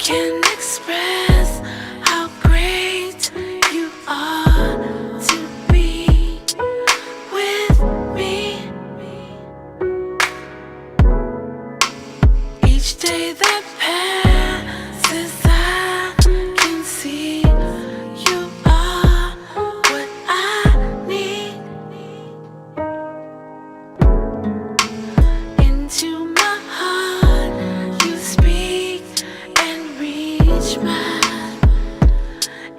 can express how great you are to be with me. Each day that passes, I can see you are what I need. Into my heart you speak and reach my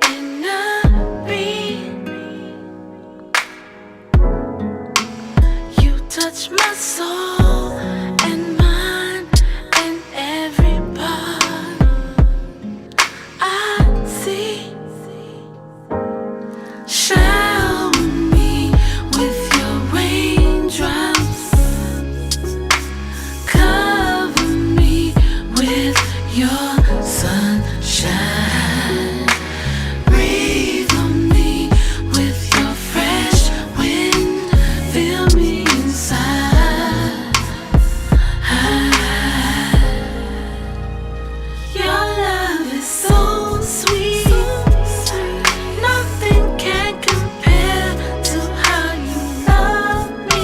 inner being. You touch my soul and mind and every part I see. Shower me with your raindrops, cover me with your sunshine, breathe on me with your fresh wind, fill me inside. Your love is so sweet, nothing can compare to how you love me.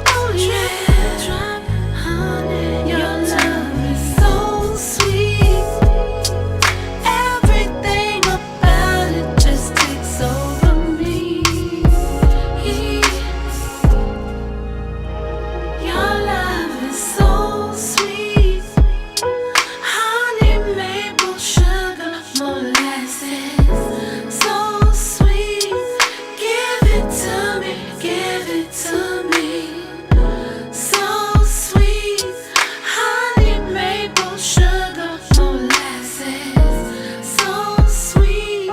Oh yeah, honey, your love is so sweet. Everything about it just takes over me. Your love is so sweet. Honey, maple, sugar, molasses, so sweet. Give it to me, give it to me. So sweet. Honey, maple, sugar, molasses, so sweet.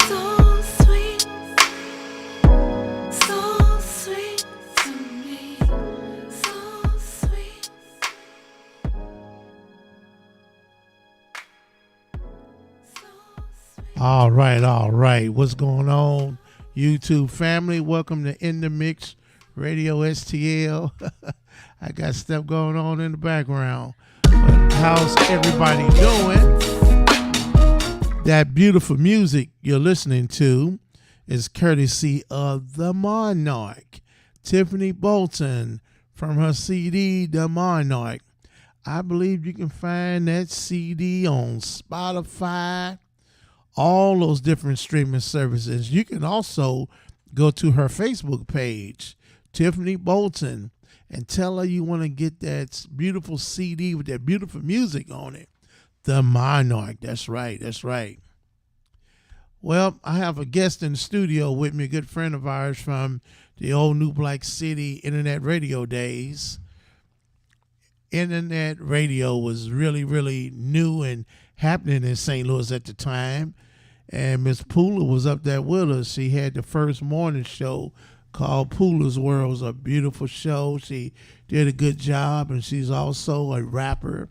So sweet. So sweet to me. So sweet. All right. What's going on, YouTube family? Welcome to In the Mix Radio STL. I got stuff going on in the background. But how's everybody doing? That beautiful music you're listening to is courtesy of The Monarch, Tiffany Bolton, from her CD, The Monarch. I believe you can find that CD on Spotify, all those different streaming services. You can also go to her Facebook page, Tiffany Bolton, and tell her you want to get that beautiful CD with that beautiful music on it. The Monarch. That's right. Well, I have a guest in the studio with me, a good friend of ours from the old New Black City internet radio days. Internet radio was really, really new and happening in St. Louis at the time. And Miss Pooler was up there with us. She had the first morning show called Pooler's World. It was a beautiful show. She did a good job, and she's also a rapper,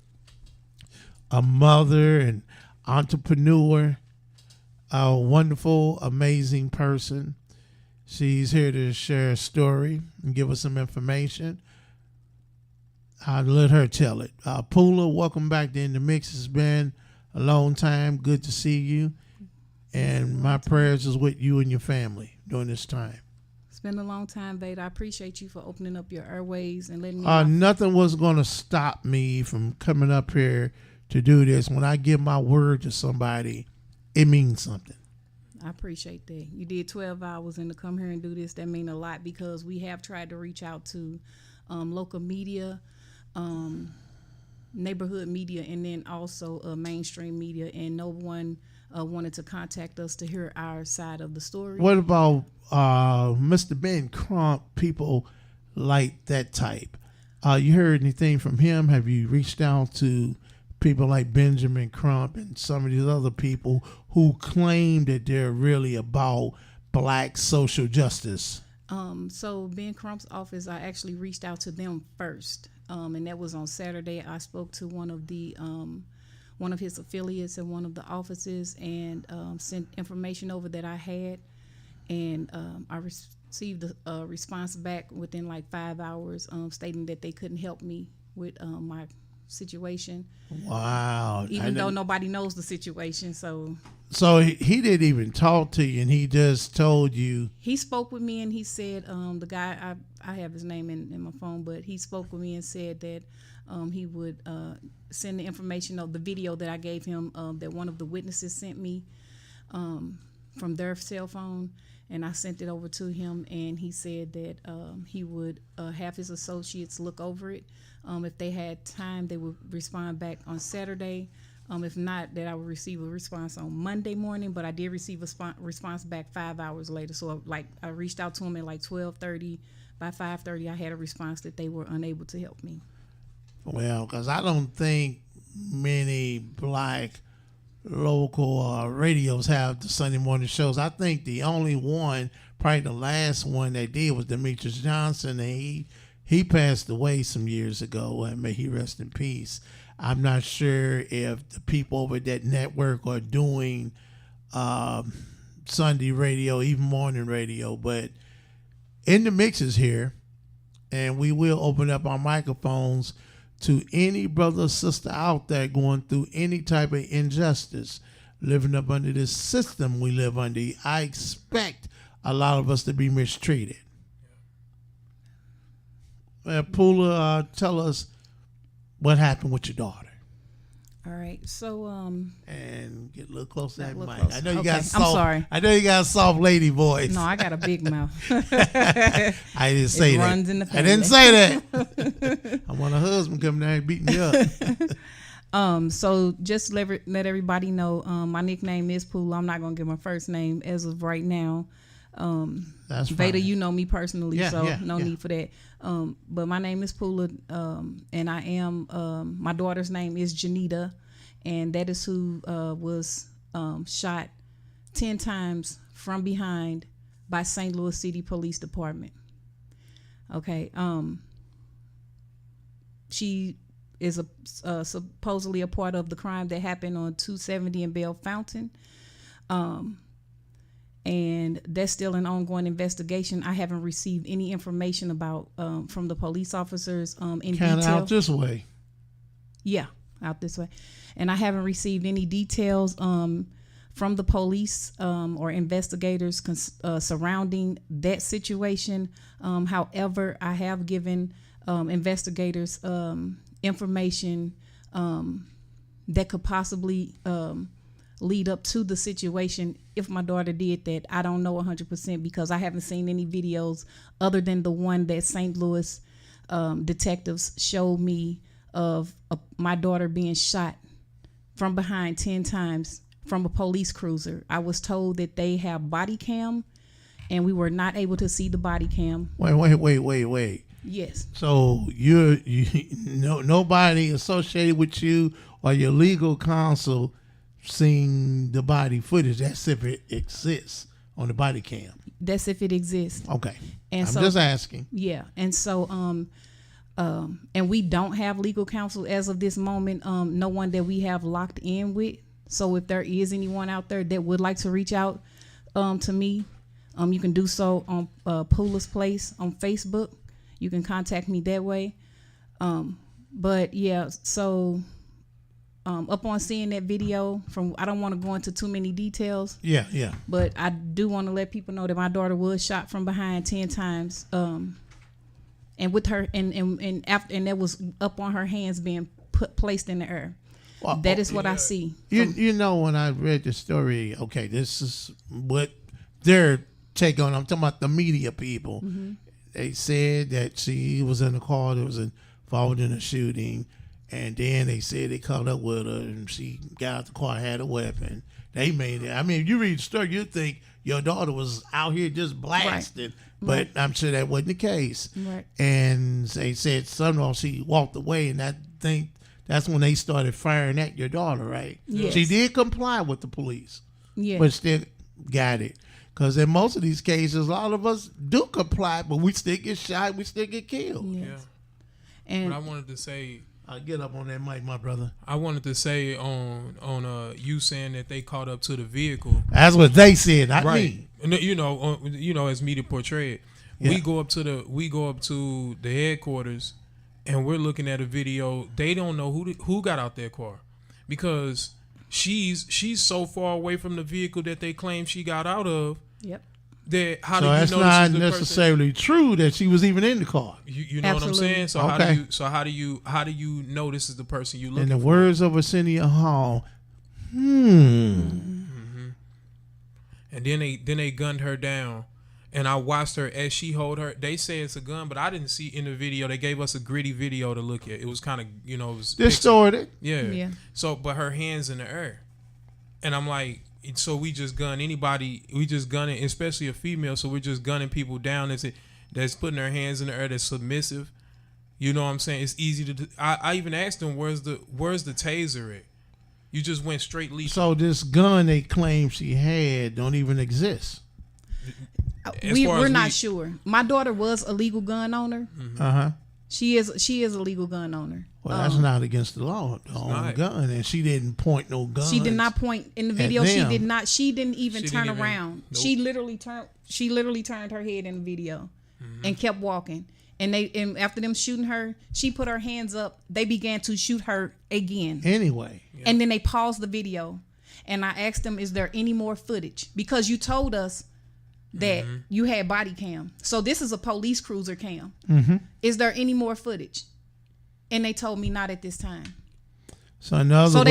a mother, and entrepreneur, a wonderful, amazing person. She's here to share a story and give us some information. I'll let her tell it. Pooler, welcome back to In the Mix. It's been a long time. Good to see you. And my prayers is with you and your family during this time. It's been a long time, Veda. I appreciate you for opening up your airways and letting me Nothing was going to stop me from coming up here to do this. When I give my word to somebody, it means something. I appreciate that. You did 12 hours, and to come here and do this, that means a lot, because we have tried to reach out to local media, neighborhood media, and then also mainstream media, and no one wanted to contact us to hear our side of the story. What about Mr. Ben Crump, people like that type? You heard anything from him? Have you reached out to people like Benjamin Crump and some of these other people who claim that they're really about black social justice? So Ben Crump's office, I actually reached out to them first, and that was on Saturday. I spoke to one of his affiliates in one of the offices, and sent information over that I had, and I received a response back within like 5 hours, stating that they couldn't help me with my situation. Wow. Even though nobody knows the situation, So he didn't even talk to you, and he just told you. he spoke with me and he said, the guy, I have his name in my phone, but he spoke with me and said that he would send the information of the video that I gave him, that one of the witnesses sent me from their cell phone, and I sent it over to him, and he said that he would have his associates look over it. If they had time, they would respond back on Saturday. If not, that I would receive a response on Monday morning. But I did receive a response back 5 hours later. So like I reached out to them at like 12:30. By 5:30, I had a response that they were unable to help me. Well, because I don't think many black local radios have the Sunday morning shows. I think the only one, probably the last one they did, was Demetrius Johnson, and he passed away some years ago, and may he rest in peace. I'm not sure if the people over at that network are doing Sunday radio, even morning radio, but In the Mix is here, and we will open up our microphones to any brother or sister out there going through any type of injustice, living up under this system we live under. I expect a lot of us to be mistreated. Poola, tell us what happened with your daughter. All right, so and get a little closer to that mic. Closer. I know you Okay, got soft. I'm sorry. I know you got a soft lady voice. No, I got a big mouth. I didn't say that. Runs in the I didn't say that. I want a husband coming down and beating you up. So just let everybody know, my nickname is Poola. I'm not gonna give my first name as of right now. That's fine. Veda, you know me personally, Yeah, no need for that. But my name is Poola, and I am my daughter's name is Janita, and that is who was shot 10 times from behind by St. Louis City Police Department. Okay, she is supposedly a part of the crime that happened on 270 in Bell Fountain. And that's still an ongoing investigation. I haven't received any information about from the police officers in Kind of detail. out this way. Yeah, out this way. And I haven't received any details from the police or investigators surrounding that situation. However, I have given investigators information that could possibly lead up to the situation if my daughter did that. I don't know 100% because I haven't seen any videos other than the one that St. Louis detectives showed me of my daughter being shot from behind 10 times from a police cruiser. I was told that they have body cam, and we were not able to see the body cam. Wait. Yes. So nobody associated with you or your legal counsel seen the body footage. That's if it exists on the body cam. That's if it exists. Okay. And I'm just asking. Yeah. And so and we don't have legal counsel as of this moment. No one that we have locked in with. So if there is anyone out there that would like to reach out to me, you can do so on Poola's Place on Facebook. You can contact me that way. But yeah, so upon seeing that video, I don't want to go into too many details. Yeah. But I do want to let people know that my daughter was shot from behind 10 times. And with her and that was up on her hands being placed in the air. Well, that is what I see. You know, when I read the story, okay, this is what their take on. I'm talking about the media people. Mm-hmm. They said that she was in a car that was involved in a shooting, and then they said they caught up with her, and she got out the car, had a weapon. They made it. I mean, if you read the story, you think your daughter was out here just blasting, but I'm sure that wasn't the case. Right. And they said somehow she walked away, and that's when they started firing at your daughter, right? Yes. She did comply with the police, but still got it. Because in most of these cases, a lot of us do comply, but we still get shot, we still get killed. Yes. Yeah. And but I wanted to say, Get up on that mic, my brother. I wanted to say on you saying that they caught up to the vehicle. That's what they said, not Right. me. You know, as media portrayed. Yeah. We go up to the headquarters, and we're looking at a video. They don't know who got out their car, because she's so far away from the vehicle that they claim she got out of. Yep. That So that's not necessarily true that she was even in the car. You know Absolutely. what I'm saying? So Okay. how do you know this is the person you In looking the for? words of Arsenio Hall, And then they gunned her down, and I watched her as she hold her. They say it's a gun, but I didn't see in the video. They gave us a gritty video to look at. It was kind of it was distorted. Yeah. So, but her hands in the air, and I'm like, so we just gun anybody. We just gunning, especially a female. So we're just gunning people down that's putting their hands in the air, that's submissive. You know what I'm saying? It's easy to do. I even asked them, where's the taser at? You just went straight lethal. So this gun they claim she had don't even exist. We're not sure. My daughter was a legal gun owner. She is a legal gun owner. Well, that's not against the law. Own gun, and she didn't point no gun. She did not point in the video. She did not. She didn't even turn around. Nope. She literally turned her head in the video, and kept walking. And after them shooting her, she put her hands up. They began to shoot her again. Anyway, And then they paused the video, and I asked them, "Is there any more footage? Because you told us that you had body cam. So this is a police cruiser cam. Is there any more footage?" And they told me not at this time. so in other So words,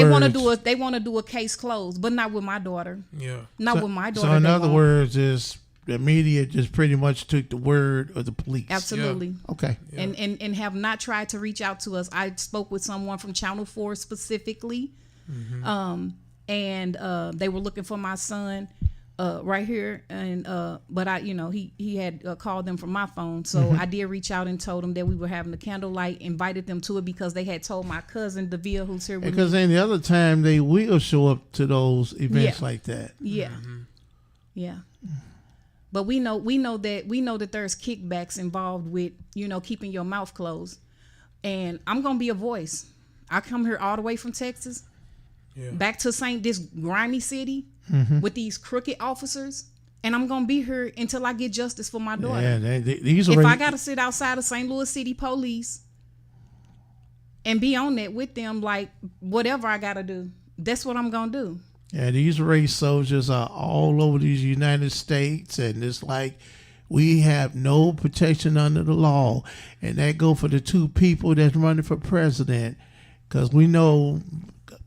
they want to do a case closed, but not with my daughter. Yeah. Not with my daughter. So in they other won't. words, is the media just pretty much took the word of the police. Absolutely. Okay. Yeah. And have not tried to reach out to us. I spoke with someone from Channel 4 specifically, and they were looking for my son right here, and but he had called them from my phone, so I did reach out and told them that we were having a candlelight, invited them to it because they had told my cousin Davia, who's here with me. Because any other time they will show up to those events like that. Yeah. Yeah. But we know that there's kickbacks involved with, keeping your mouth closed. And I'm going to be a voice. I come here all the way from Texas, back to this grimy city with these crooked officers. And I'm going to be here until I get justice for my daughter. Yeah, if I got to sit outside of St. Louis City Police and be on that with them, like whatever I got to do, that's what I'm going to do. Yeah, these race soldiers are all over these United States, and it's like we have no protection under the law. And that go for the two people that's running for president, because we know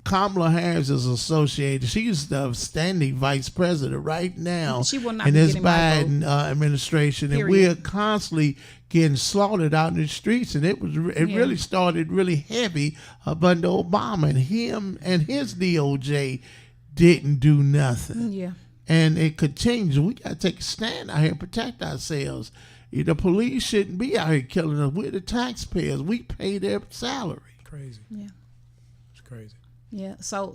Kamala Harris is associated. She's the standing vice president right now She will not in be this getting my Biden administration, Period. and we're constantly getting slaughtered out in the streets. And it really started really heavy up under Obama, and him and his DOJ didn't do nothing. Yeah. And it continues. We got to take a stand out here and protect ourselves. The police shouldn't be out here killing us. We're the taxpayers. We pay their salary. Crazy. Yeah. It's crazy. Yeah. So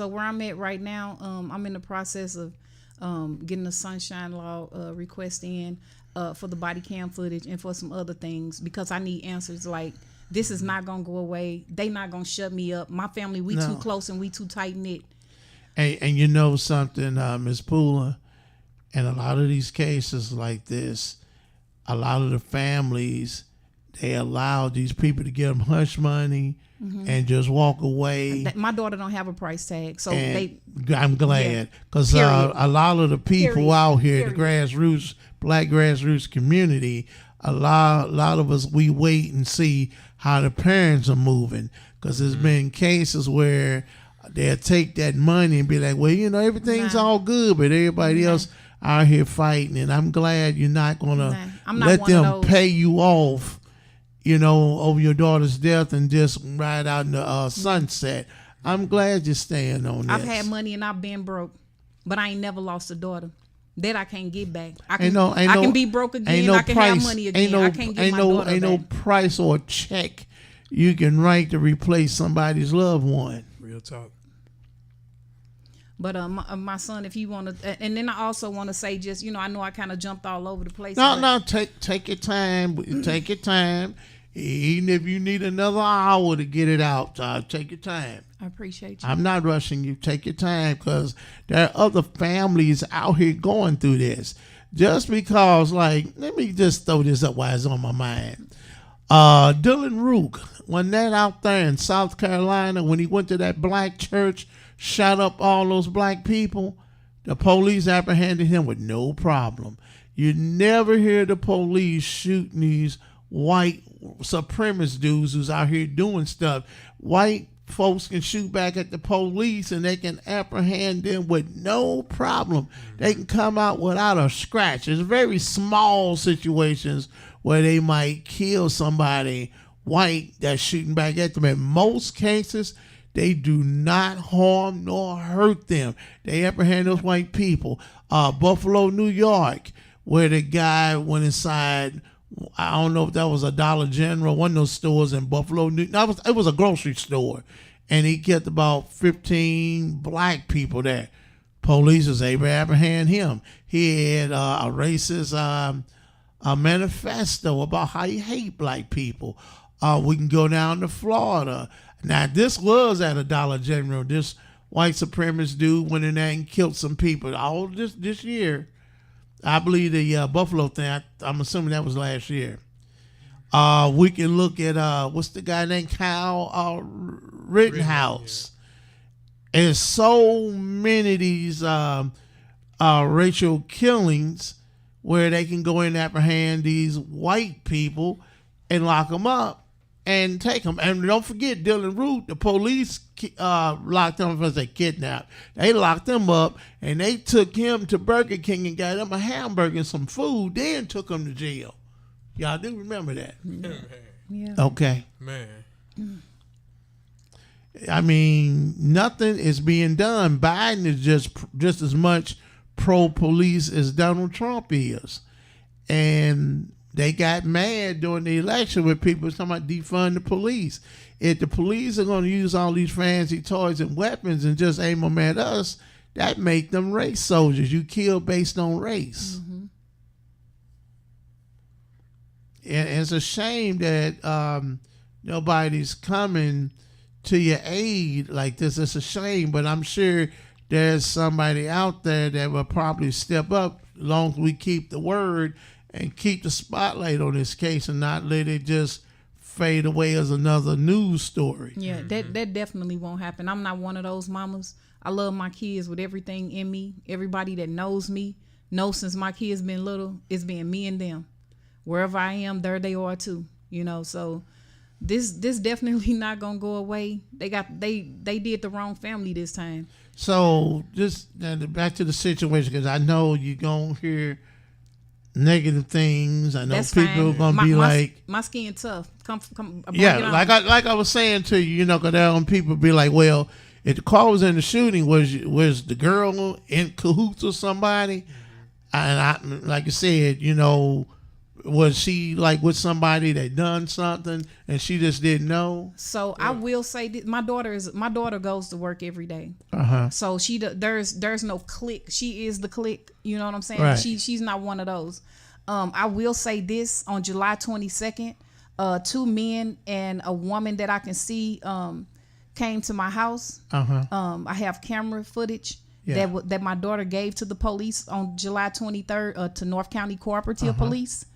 where I'm at right now, I'm in the process of getting the Sunshine Law request in for the body cam footage and for some other things, because I need answers. Like, this is not going to go away. They not going to shut me up. My family, we too close and we too tight knit. And you know something, Ms. Pooler, in a lot of these cases like this, a lot of the families, they allow these people to give them hush money and just walk away. My daughter don't have a price tag, so I'm glad, because Period. a lot of the people Period. out here, Period. the grassroots, black grassroots community, a lot of us, we wait and see how the parents are moving, because there's been cases where they'll take that money and be like, well, everything's all good, but everybody else out here fighting. And I'm glad you're not going to let them pay you off, over your daughter's death and just ride out in the sunset. I'm glad you're staying on this. I've had money and I've been broke, but I ain't never lost a daughter. That I can't get back. I can be broke again. I can have money again. I can't get my daughter back. Ain't no price or check you can write to replace somebody's loved one. Real talk. But my son, if you want to, and then I also want to say, just I know I kind of jumped all over the place. No, take your time. Take your time. Even if you need another hour to get it out, take your time. I appreciate you. I'm not rushing you. Take your time, because there are other families out here going through this. Just because, like, let me just throw this up while it's on my mind. Dylan Rook, when that out there in South Carolina, when he went to that black church, shot up all those black people, the police apprehended him with no problem. You never hear the police shooting these white supremacist dudes who's out here doing stuff. White folks can shoot back at the police and they can apprehend them with no problem. They can come out without a scratch. It's very small situations where they might kill somebody white that's shooting back at them. In most cases, they do not harm nor hurt them. They apprehend those white people. Buffalo, New York, where the guy went inside, I don't know if that was a Dollar General, one of those stores in Buffalo. It was a grocery store, and he kept about 15 black people there. Police was able to apprehend him. He had a racist a manifesto about how he hate black people. We can go down to Florida. Now, this was at a Dollar General. This white supremacist dude went in there and killed some people. All this year. I believe the Buffalo thing, I'm assuming that was last year. We can look at, what's the guy named Kyle Rittenhouse. Yeah. And so many of these racial killings where they can go in and apprehend these white people and lock them up and take them. And don't forget Dylan Root, the police locked him up as a kidnap. They locked him up and they took him to Burger King and got him a hamburger and some food, then took him to jail. Y'all do remember that? Yeah. Okay. Man. I mean, nothing is being done. Biden is just as much pro-police as Donald Trump is. And they got mad during the election when people talking about defund the police. If the police are going to use all these fancy toys and weapons and just aim them at us, that make them race soldiers. You kill based on race. Mm-hmm. And it's a shame that nobody's coming to your aid like this. It's a shame, but I'm sure there's somebody out there that will probably step up as long as we keep the word and keep the spotlight on this case and not let it just fade away as another news story. Yeah, that definitely won't happen. I'm not one of those mamas. I love my kids with everything in me. Everybody that knows me knows since my kids been little, it's been me and them. Wherever I am, there they are too. You know, so this definitely not gonna go away. They did the wrong family this time. So just back to the situation, because I know you're gonna hear negative things. I know That's people fine. are gonna be like, my skin tough. Come. Yeah, like I was saying to you, because there are people be like, well, if the car was in the shooting, was the girl in cahoots with somebody? And I, like I said, was she like with somebody that done something and she just didn't know? So yeah. I will say this, my daughter goes to work every day. So there's no clique. She is the clique. You know what I'm saying? Right. She's not one of those. I will say this: on July 22nd, 2 men and a woman that I can see came to my house. I have camera footage. Yeah. That my daughter gave to the police on July 23rd to North County Cooperative Police.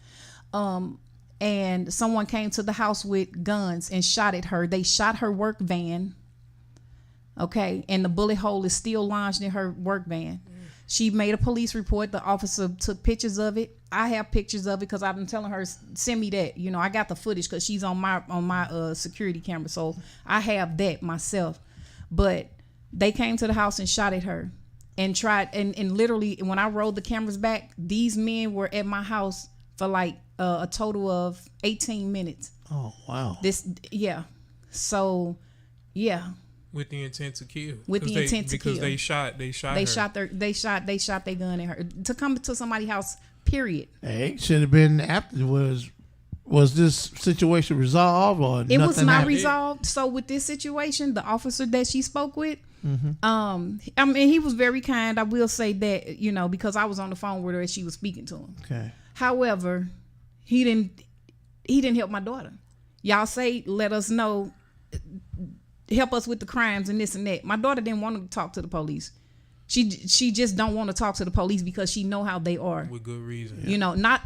And someone came to the house with guns and shot at her. They shot her work van. Okay. And the bullet hole is still lodged in her work van. She made a police report. The officer took pictures of it. I have pictures of it because I've been telling her, send me that. I got the footage because she's on my security camera. So I have that myself. But they came to the house and shot at her and tried. And literally, when I rolled the cameras back, these men were at my house for like a total of 18 minutes. Oh, wow. So, yeah. With the intent to kill. Because they shot they her. shot their gun at her to come to somebody's house. Period. Hey, should have been after. Was this situation resolved or it was not happened? resolved? So with this situation, the officer that she spoke with, I mean, he was very kind. I will say that, because I was on the phone with her as she was speaking to him. Okay. However, he didn't help my daughter. Y'all say, let us know, help us with the crimes and this and that. My daughter didn't want to talk to the police. She just don't want to talk to the police because she know how they are. With good reason. You know, not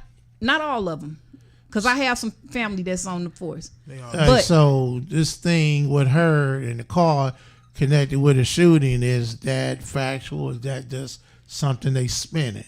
all of them. Because I have some family that's on the force. They are. But- so this thing with her in the car connected with a shooting, is that factual? Is that just something they spinning?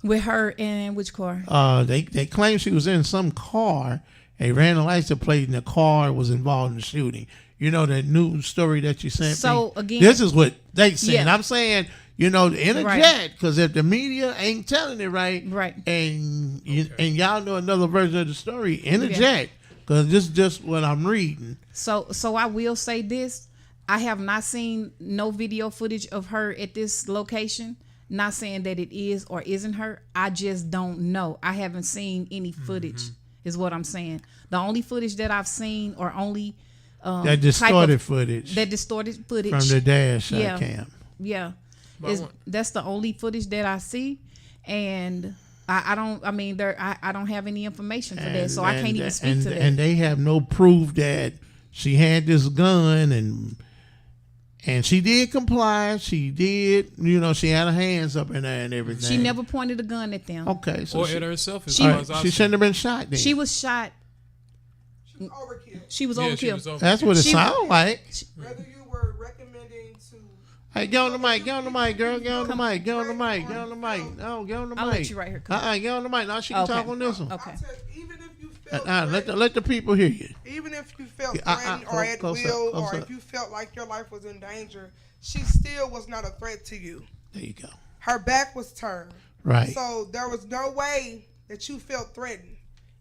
With her in which car? They claim she was in some car. They ran the license plate and the car was involved in the shooting. You know that news story that you sent me? So, again- this is what they saying. Yeah. I'm saying, you know, to interject, because if the media ain't telling it right, Right. and y'all know another version of the story, interject, because this is just what I'm reading. So I will say this. I have not seen no video footage of her at this location. Not saying that it is or isn't her. I just don't know. I haven't seen any footage, is what I'm saying. The only footage that I've seen, or only That distorted footage that distorted footage from the dash Yeah. cam. Yeah, But that's the only footage that I see, and I don't. I mean, I don't have any information for that, so I can't even speak to that. And they have no proof that she had this gun, and she did comply. She did, you know, she had her hands up in there and everything. She never pointed a gun at them. Okay, so Or she, at herself as she- far all as right, I she see. shouldn't have been shot then. She was shot. Overkill. She was Yeah, overkill. she was over. That's what it She- sounds like. Whether you were recommending to Hey, get on the mic, get on the mic, girl, get on the mic, get on the mic, get on the mic. No, get on the mic. I'll let you right here. Come Get on the mic. Now she can Okay. talk on this one. Okay. I said, even if you felt Let the people hear you. even if you felt Yeah, threatened or at close will, up, close or up. if you felt like your life was in danger, she still was not a threat to you. There you go. Her back was turned. Right. So there was no way that you felt threatened.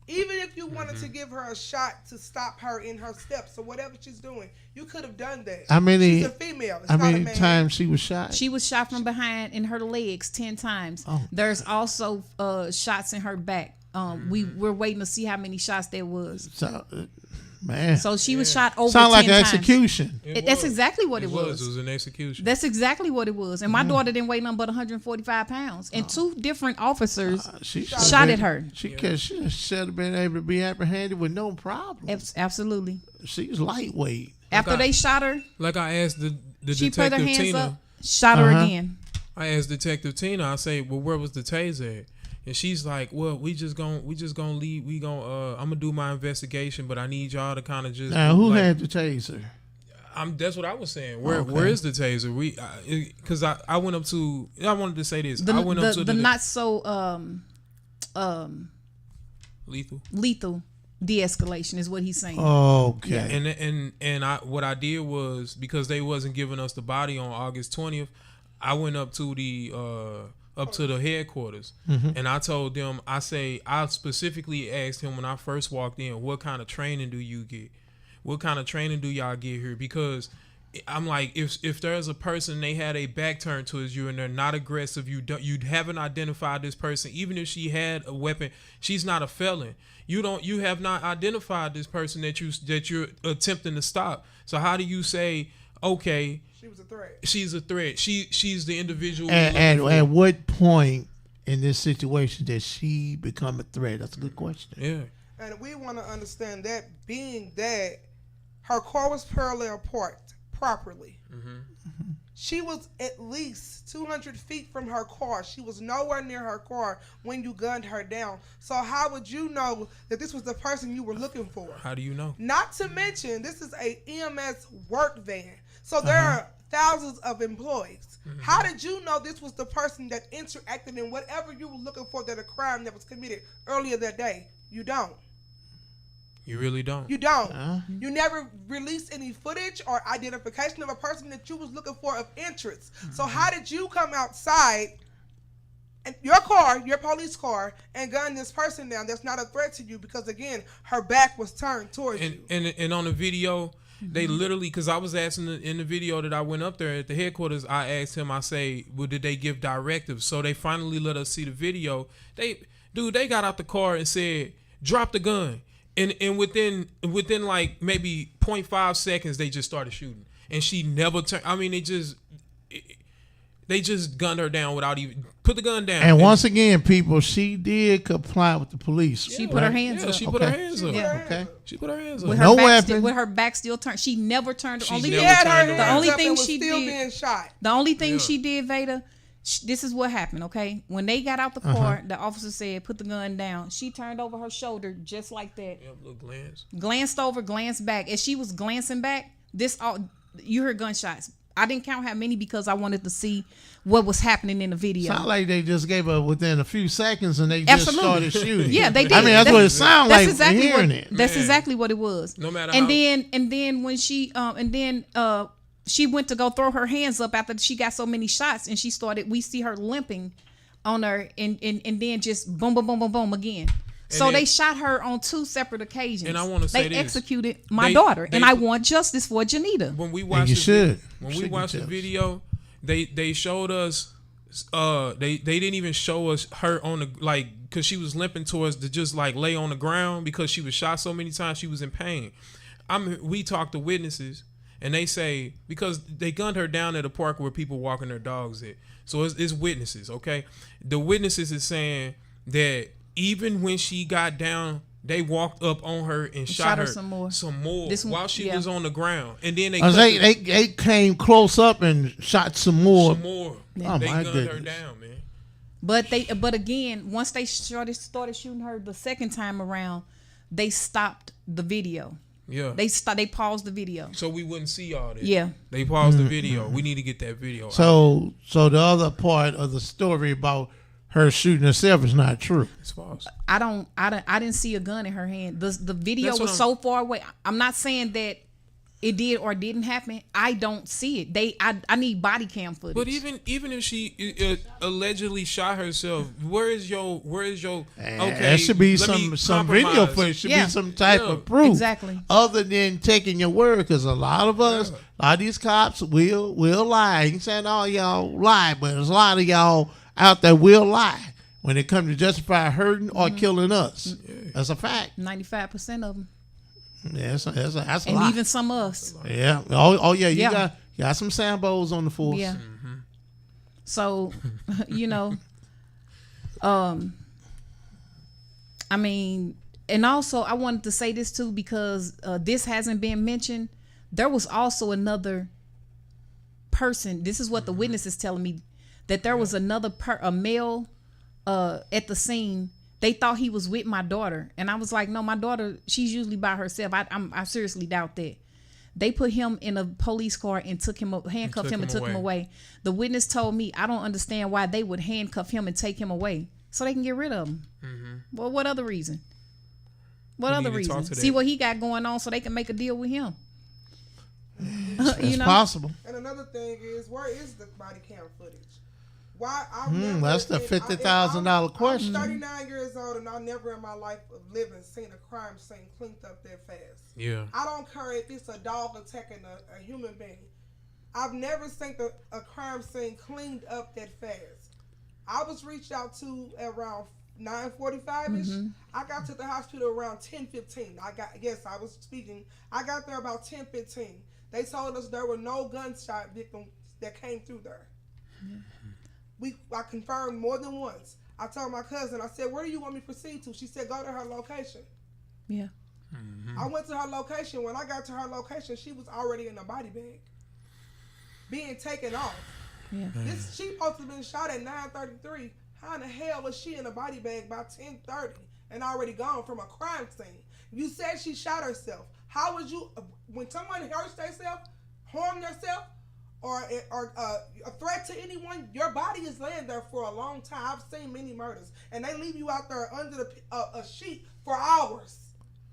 Even if you wanted Mm-hmm. to give her a shot to stop her in her steps or whatever she's doing, you could have done that. How many- She's a female. It's How not a many man. times she was shot? She was shot from behind in her legs 10 times. Oh. There's also shots in her back. We're waiting to see how many shots there was. So, man. So she was shot over Sound 10 like an times. execution. That's exactly what it It was. was an execution. That's exactly what it was. And my daughter didn't weigh nothing but 145 pounds. And two different officers She shot should've at been- her. She should have been able to be apprehended with no problem. Absolutely. She's lightweight. After I- they shot her, Like I asked the she put her detective hands Tina. up, shot her Uh-huh. again. I asked Detective Tina. I say, well, where was the taser at? And she's like, well, we just gonna leave. I'm gonna do my investigation, but I need y'all to kind of just. Now, who like, had the taser? That's what I was saying. Where Okay. where is the taser? Because I went up to. I wanted to say this. I went up to The not so lethal. lethal de-escalation is what he's saying. Okay. And I what I did was, because they wasn't giving us the body on August 20th, I went up to the headquarters, and I told them, I specifically asked him when I first walked in, what kind of training do you get? What kind of training do y'all get here? Because I'm like, if there's a person, they had a back turned towards you and they're not aggressive, you haven't identified this person, even if she had a weapon, she's not a felon. You have not identified this person that you're attempting to stop. So how do you say, okay, She was a threat. she's a threat? She's the individual. And at what point in this situation did she become a threat? That's a good question. Yeah. And we want to understand that, being that her car was parallel parked properly. She was at least 200 feet from her car. She was nowhere near her car when you gunned her down. So how would you know that this was the person you were looking for? How do you know? Not to mention, this is a EMS work van. So there are thousands of employees. How did you know this was the person that interacted in whatever you were looking for, that a crime that was committed earlier that day? You don't. You really don't. You don't. You never released any footage or identification of a person that you was looking for of interest. So how did you come outside in your car, your police car, and gun this person down that's not a threat to you? Because again, her back was turned towards you. And on the video, they literally, because I was asking in the video that I went up there at the headquarters, I asked him, I say, well, did they give directives? So they finally let us see the video. They got out the car and said, drop the gun. And within like maybe 0.5 seconds, they just started shooting. And she never turned. I mean, They just gunned her down without even put the gun down. And once again, people, she did comply with the police. She put her hands up. She put her hands up. Yeah. Okay. She put her hands up. With No her back weapon. with her back still turned. She never turned. She Only never thing, had her turned hands around. The only up thing and was she still did- being shot. the only thing Yeah. she did, Veda. This is what happened. Okay, when they got out the car, the officer said, "Put the gun down." She turned over her shoulder just like that. Yep, little glance. Glanced over, glanced back. As she was glancing back, you heard gunshots. I didn't count how many because I wanted to see what was happening in the video. Sound like they just gave her within a few seconds and they just Absolutely. started shooting. Yeah, they did. I mean, that's what it sounds like hearing it. That's Man. exactly what it was. No matter and how- then when she she went to go throw her hands up after she got so many shots, and we see her limping on her, and then just boom, boom, boom, boom, boom again. So then- they shot her on 2 separate occasions. And I wanna say they this. executed my They- daughter, they- and I want justice for Janita. When we And watched you the should. when Should we get watched the tips. video, they showed us they didn't even show us her on the because she was limping towards to just like lay on the ground because she was shot so many times she was in pain. We talked to witnesses and they say because they gunned her down at a park where people walking their dogs at. So it's witnesses, okay? The witnesses is saying that even when she got down, they walked up on her and shot her some more. This one- while she yeah. was on the ground, and then they Cause cut they came close up and shot some more. some more. Oh, They my gunned her goodness. down, man. But again, once they started shooting her the second time around, they stopped the video. Yeah. They paused the video. So we wouldn't see all that. Yeah. They paused the video. We need to get that video. out. So the other part of the story about her shooting herself is not true. It's false. I didn't see a gun in her hand. The video That's what was so far away. I'm not saying that it did or didn't happen. I don't see it. I need body cam footage. But even if she allegedly shot herself, where is your okay? There should be let me some video compromise. footage. Should Yeah. be some type Yeah. of proof. Exactly. Other than taking your word, because a lot of us, a lot of these cops will lie. I ain't saying all y'all lie, but there's a lot of y'all out there will lie when it comes to justify hurting or killing us. That's a fact. 95% of them, Yeah, that's a and lot. even some of us. Yeah. Oh yeah. You Yeah. got some Sambos on the force. Yeah. So, I mean, and also I wanted to say this too because this hasn't been mentioned. There was also another person. This is what the witness is telling me, that there was another a male at the scene. They thought he was with my daughter, and I was like, no, my daughter, she's usually by herself. I seriously doubt that. They put him in a police car and took him up, handcuffed him and took him away. The witness told me, I don't understand why they would handcuff him and take him away so they can get rid of him. Well, what other reason? What We other need to talk reason? to See that. what he got going on so they can make a deal with him. It's possible. And another thing is, where is the body cam footage? Why That's the $50,000 question. I'm 39 years old, and I never in my life of living seen a crime scene cleaned up that fast. Yeah. I don't care if it's a dog attacking a human being. I've never seen a crime scene cleaned up that fast. I was reached out to around 9:45ish. I got to the hospital around 10:15. I was speaking. I got there about 10:15. They told us there were no gunshot victims that came through there. I confirmed more than once. I told my cousin, I said, where do you want me to proceed to? She said, go to her location. Yeah. I went to her location. When I got to her location, she was already in a body bag, being taken off. Yeah. She supposed to have been shot at 9:33. How in the hell was she in a body bag by 10:30 and already gone from a crime scene? You said she shot herself. How would you, when someone hurts themselves, harm themselves, or a threat to anyone, your body is laying there for a long time. I've seen many murders, and they leave you out there under a sheet for hours.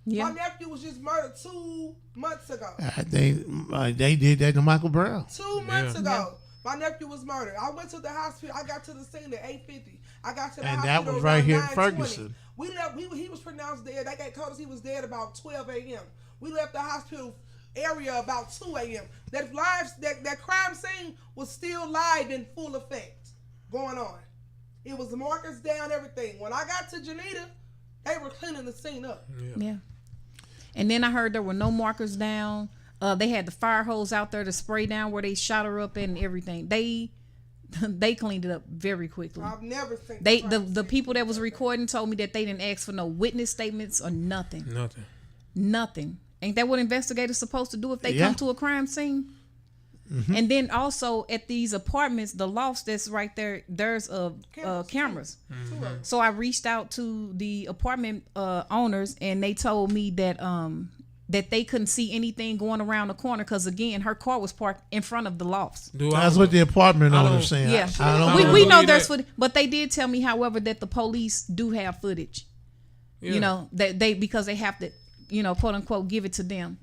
Yeah. My nephew was just murdered 2 months ago. They did that to Michael Brown. 2 months ago, my nephew was murdered. I went to the hospital. I got to the scene at 8:50. I got to the And hospital that was around right here in 9:20. Ferguson. We left. He was pronounced dead. They told us he was dead about 12 a.m. We left the hospital area about 2 a.m. That crime scene was still live in full effect, going on. It was markers down, everything. When I got to Janita, they were cleaning the scene up. Yeah. And then I heard there were no markers down. They had the fire hose out there to spray down where they shot her up and everything. They they cleaned it up very quickly. I've never seen The people that was recording told me that they didn't ask for no witness statements or nothing. Nothing. Ain't that what investigators supposed to do if they come to a crime scene? Mm-hmm. And then also at these apartments, the lofts that's right there, there's cameras. Mm-hmm. So I reached out to the apartment owners, and they told me that that they couldn't see anything going around the corner because, again, her car was parked in front of the lofts. That's what the apartment owners saying. Yeah, we know there's footage, but they did tell me, however, that the police do have footage. Yeah. You know, that because they have to, quote unquote, give it to them.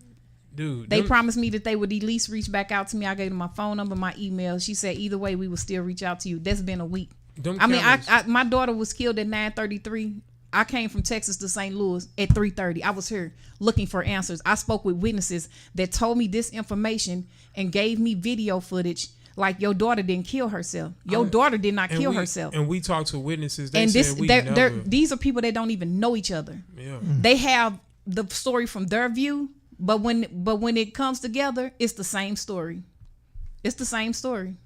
Dude, they promised me that they would at least reach back out to me. I gave them my phone number, my email. She said either way we will still reach out to you. That's been a week. My daughter was killed at 9:33. I came from Texas to St. Louis at 3:30. I was here looking for answers. I spoke with witnesses that told me this information and gave me video footage. Like, your daughter didn't kill herself. Your daughter did not kill herself. And we talked to witnesses. These are people that don't even know each other. Yeah. They have the story from their view. But when it comes together, it's the same story. It's the same story.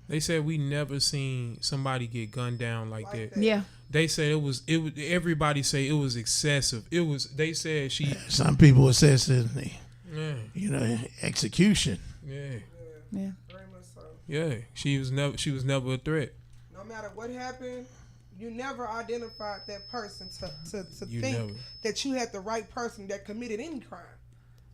They said we never seen somebody get gunned down like that. Yeah. They said it was everybody say it was excessive. They said some people would say it's execution. Yeah. Yeah. Very much so. Yeah. She was never a threat. No matter what happened, you never identified that person to think that you had the right person that committed any crime.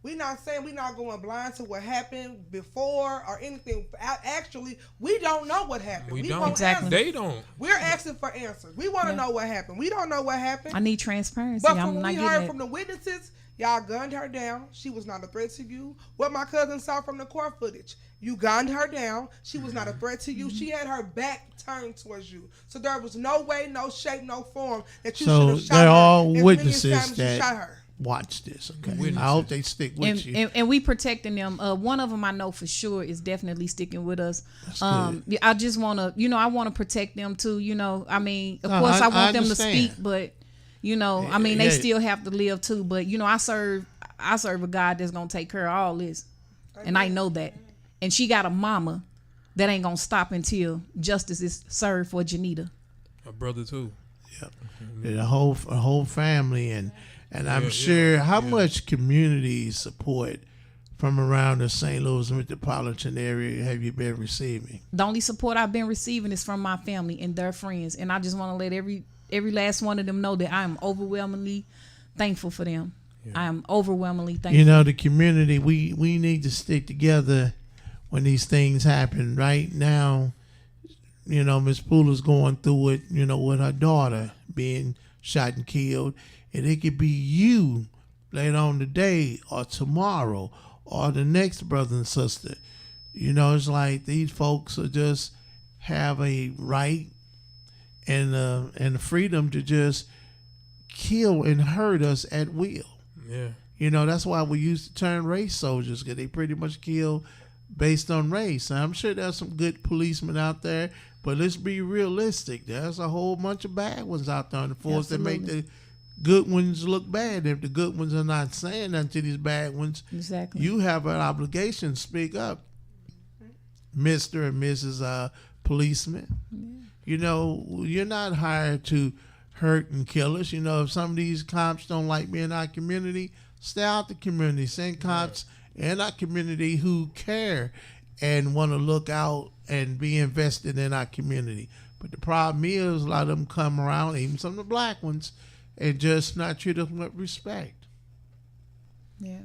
We're not saying we're not going blind to what happened before or anything. Actually, we don't know what happened. We don't. Exactly. They don't. We're asking for answers. We want to know what happened. We don't know what happened. I need transparency. But from what we heard from the witnesses, y'all gunned her down. She was not a threat to you. What my cousin saw from the court footage, you gunned her down. She was not a threat to you. She had her back turned towards you. So there was no way, no shape, no form that you should have shot her. So they're all witnesses that shot her. Watch this, okay? I hope they stick with you. And we protecting them. One of them I know for sure is definitely sticking with us. That's good. I just want to, I want to protect them too. I mean, of course I want them to speak, but they still have to live too. But I serve a God that's gonna take care of all this, and I know that. And she got a mama that ain't gonna stop until justice is served for Janita. A brother too. Yep. A whole family and I'm sure how much community support from around the St. Louis metropolitan area have you been receiving? The only support I've been receiving is from my family and their friends, and I just want to let every last one of them know that I am overwhelmingly thankful for them. Yeah. I am overwhelmingly thankful. The community, we need to stick together when these things happen. Right now, Miss Pooler's going through it, with her daughter being shot and killed. And it could be you later on today or tomorrow or the next brother and sister. It's like these folks are just have a right and the freedom to just kill and hurt us at will. Yeah. That's why we used to turn race soldiers, because they pretty much kill based on race. And I'm sure there's some good policemen out there, but let's be realistic. There's a whole bunch of bad ones out there on the force that make the good ones look bad. If the good ones are not saying nothing to these bad ones, exactly, you have an obligation to speak up, Mr. and Mrs. Policeman. Yeah. You're not hired to hurt and kill us. If some of these cops don't like me in our community, stay out the community. Send cops in our community who care and want to look out and be invested in our community. But the problem is a lot of them come around, even some of the black ones, and just not treat us with respect. Yeah.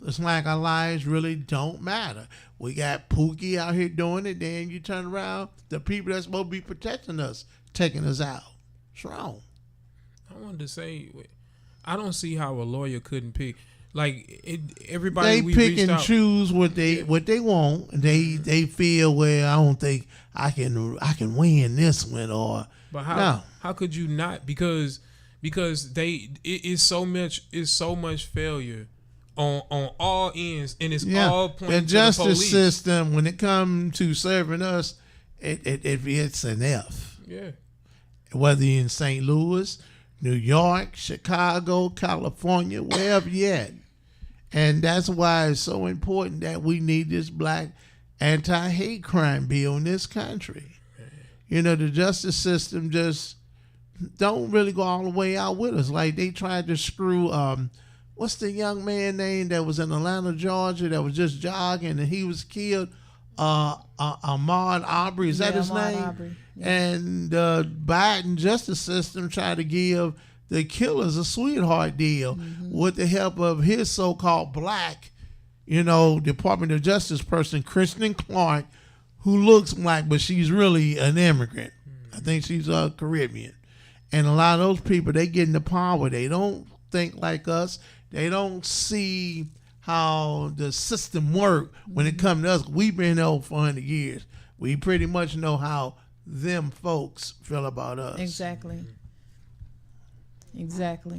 It's like our lives really don't matter. We got Pookie out here doing it, then you turn around, the people that's supposed to be protecting us, taking us out. It's wrong. I wanted to say, I don't see how a lawyer couldn't pick. Everybody they pick and choose what they want. They feel, well, I don't think I can win this one, or but how could you not? Because it's so much failure on all ends, and it's all pointing the to justice the police system when it comes to serving us. It's an F. Yeah. Whether you're in St. Louis, New York, Chicago, California, wherever you're at. And that's why it's so important that we need this black anti-hate crime bill in this country. the justice system just don't really go all the way out with us. Like they tried to screw what's the young man name that was in Atlanta, Georgia, that was just jogging and he was killed? Ahmaud Arbery, is that his Ahmaud name? Arbery, yeah. And the Biden justice system tried to give the killers a sweetheart deal with the help of his so-called black, Department of Justice person, Kristen Clark, who looks black, but she's really an immigrant. I think she's Caribbean. And a lot of those people, they get into power. They don't think like us. They don't see how the system works when it comes to us. We've been here for 100 years. We pretty much know how them folks feel about us. Exactly.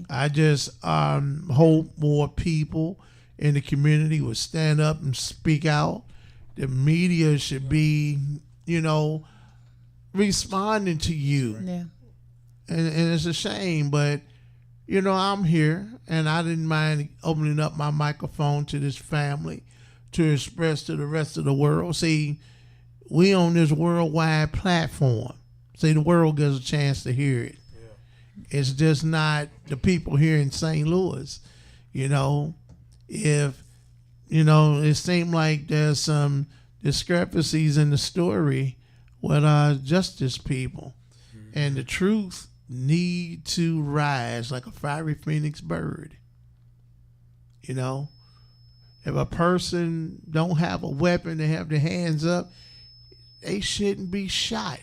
I just hope more people in the community would stand up and speak out. The media should be, responding to you. Yeah. And it's a shame, but I'm here, and I didn't mind opening up my microphone to this family to express to the rest of the world. See, we on this worldwide platform. See, the world gets a chance to hear it. Yeah. It's just not the people here in St. Louis. If, it seemed like there's some discrepancies in the story with our justice people. Mm-hmm. And the truth need to rise like a fiery phoenix bird. If a person don't have a weapon, they have their hands up, they shouldn't be shot.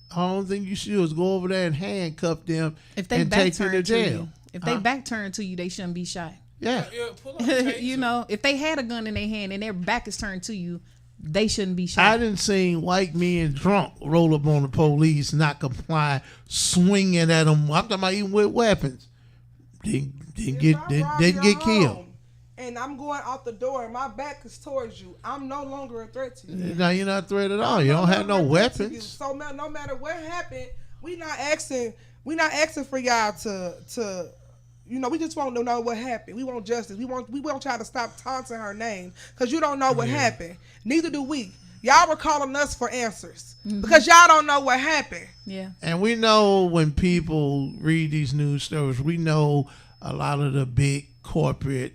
The only thing you should do is go over there and handcuff them and take them to jail. If they back turn to you, they shouldn't be shot. Yeah. Pull up the If they had a gun in their hand and their back is turned to you, they shouldn't be shot. I didn't see white men drunk roll up on the police, not comply, swinging at them. I'm talking about even with weapons. Didn't get killed. And I'm going out the door and my back is towards you, I'm no longer a threat to you. No, you're not a threat at all. You don't have no weapons. So no matter what happened, we not asking for y'all to we just want to know what happened. We want justice. We won't try to stop taunting her name because you don't know what happened. Neither do we. Y'all were calling us for answers because y'all don't know what happened. Yeah. And we know when people read these news stories, we know a lot of the big corporate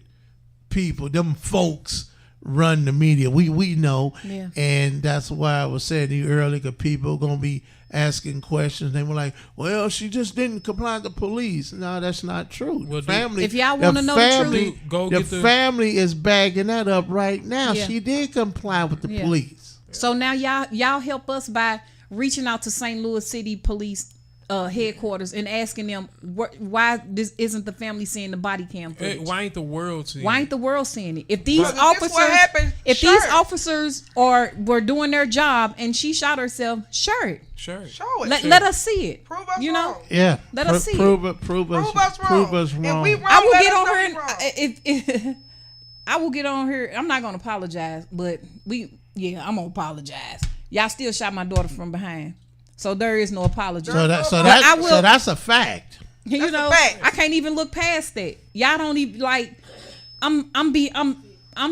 people, them folks run the media. We know. Yeah. And that's why I was saying to you earlier, because people are going to be asking questions. They were like, well, she just didn't comply to the police. No, that's not true. Well, family, if y'all want to know the truth, the family is bagging that up right now. Yeah. She did comply with the police. So now y'all help us by reaching out to St. Louis City Police headquarters and asking them why this isn't the family seeing the body cam footage. Why ain't the world seeing Why ain't the world seeing it? If these officers, officers were doing their job and she shot herself, sure. Show it. Let us see it. Prove us wrong. Yeah. Let us see prove it. Prove us wrong. If we wrong, I will get on her. If I will get on her. I'm not gonna apologize, but I'm gonna apologize. Y'all still shot my daughter from behind. So there is no apology. So that's a fact. That's a fact. I can't even look past that. Y'all don't even like. I'm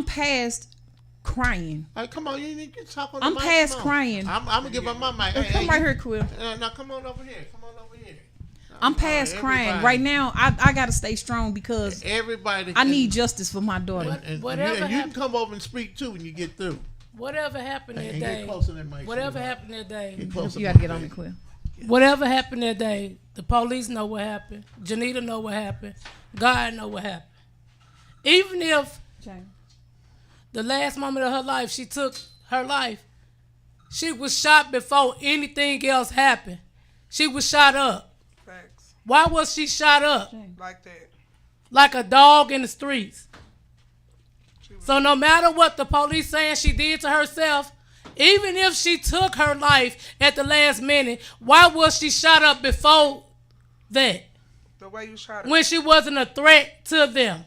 past crying. All right, come on, you need to talk on the I'm mic. past crying. I'm gonna give her my mic. Come right here, Quill. Now come on over here. I'm past crying right now. I gotta stay strong because I need justice for my daughter. And you can come over and speak too when you get through. Whatever happened that day. Whatever happened that day. You gotta get on the Quill. Whatever happened that day, the police know what happened. Janita know what happened. God know what happened. Even if the last moment of her life, she took her life, she was shot before anything else happened. She was shot up. Facts. Why was she shot up? Like that. Like a dog in the streets. So no matter what the police saying she did to herself, even if she took her life at the last minute, why was she shot up before that? The way you shot her. When she wasn't a threat to them.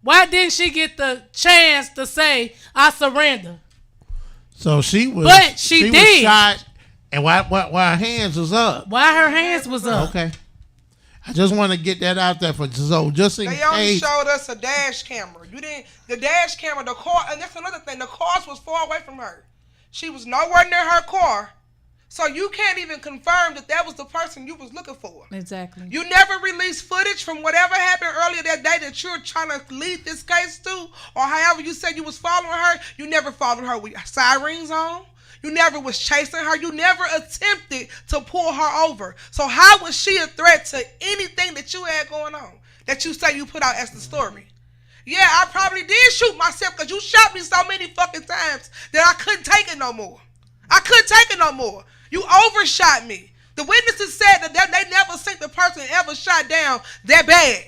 Why didn't she get the chance to say, I surrender? So she was. But she did. Was shot, and why her hands was up? Why her hands was up? Okay. I just want to get that out there for so just in case. They only showed us a dash camera. The dash camera, the car, and that's another thing. The cars was far away from her. She was nowhere near her car. So you can't even confirm that was the person you was looking for. Exactly. You never released footage from whatever happened earlier that day that you're trying to lead this case to, or however you said you was following her. You never followed her with sirens on. You never was chasing her. You never attempted to pull her over. So how was she a threat to anything that you had going on that you say you put out as the story? Yeah, I probably did shoot myself because you shot me so many fucking times that I couldn't take it no more. I couldn't take it no more. You overshot me. The witnesses said that they never seen the person ever shot down that bad.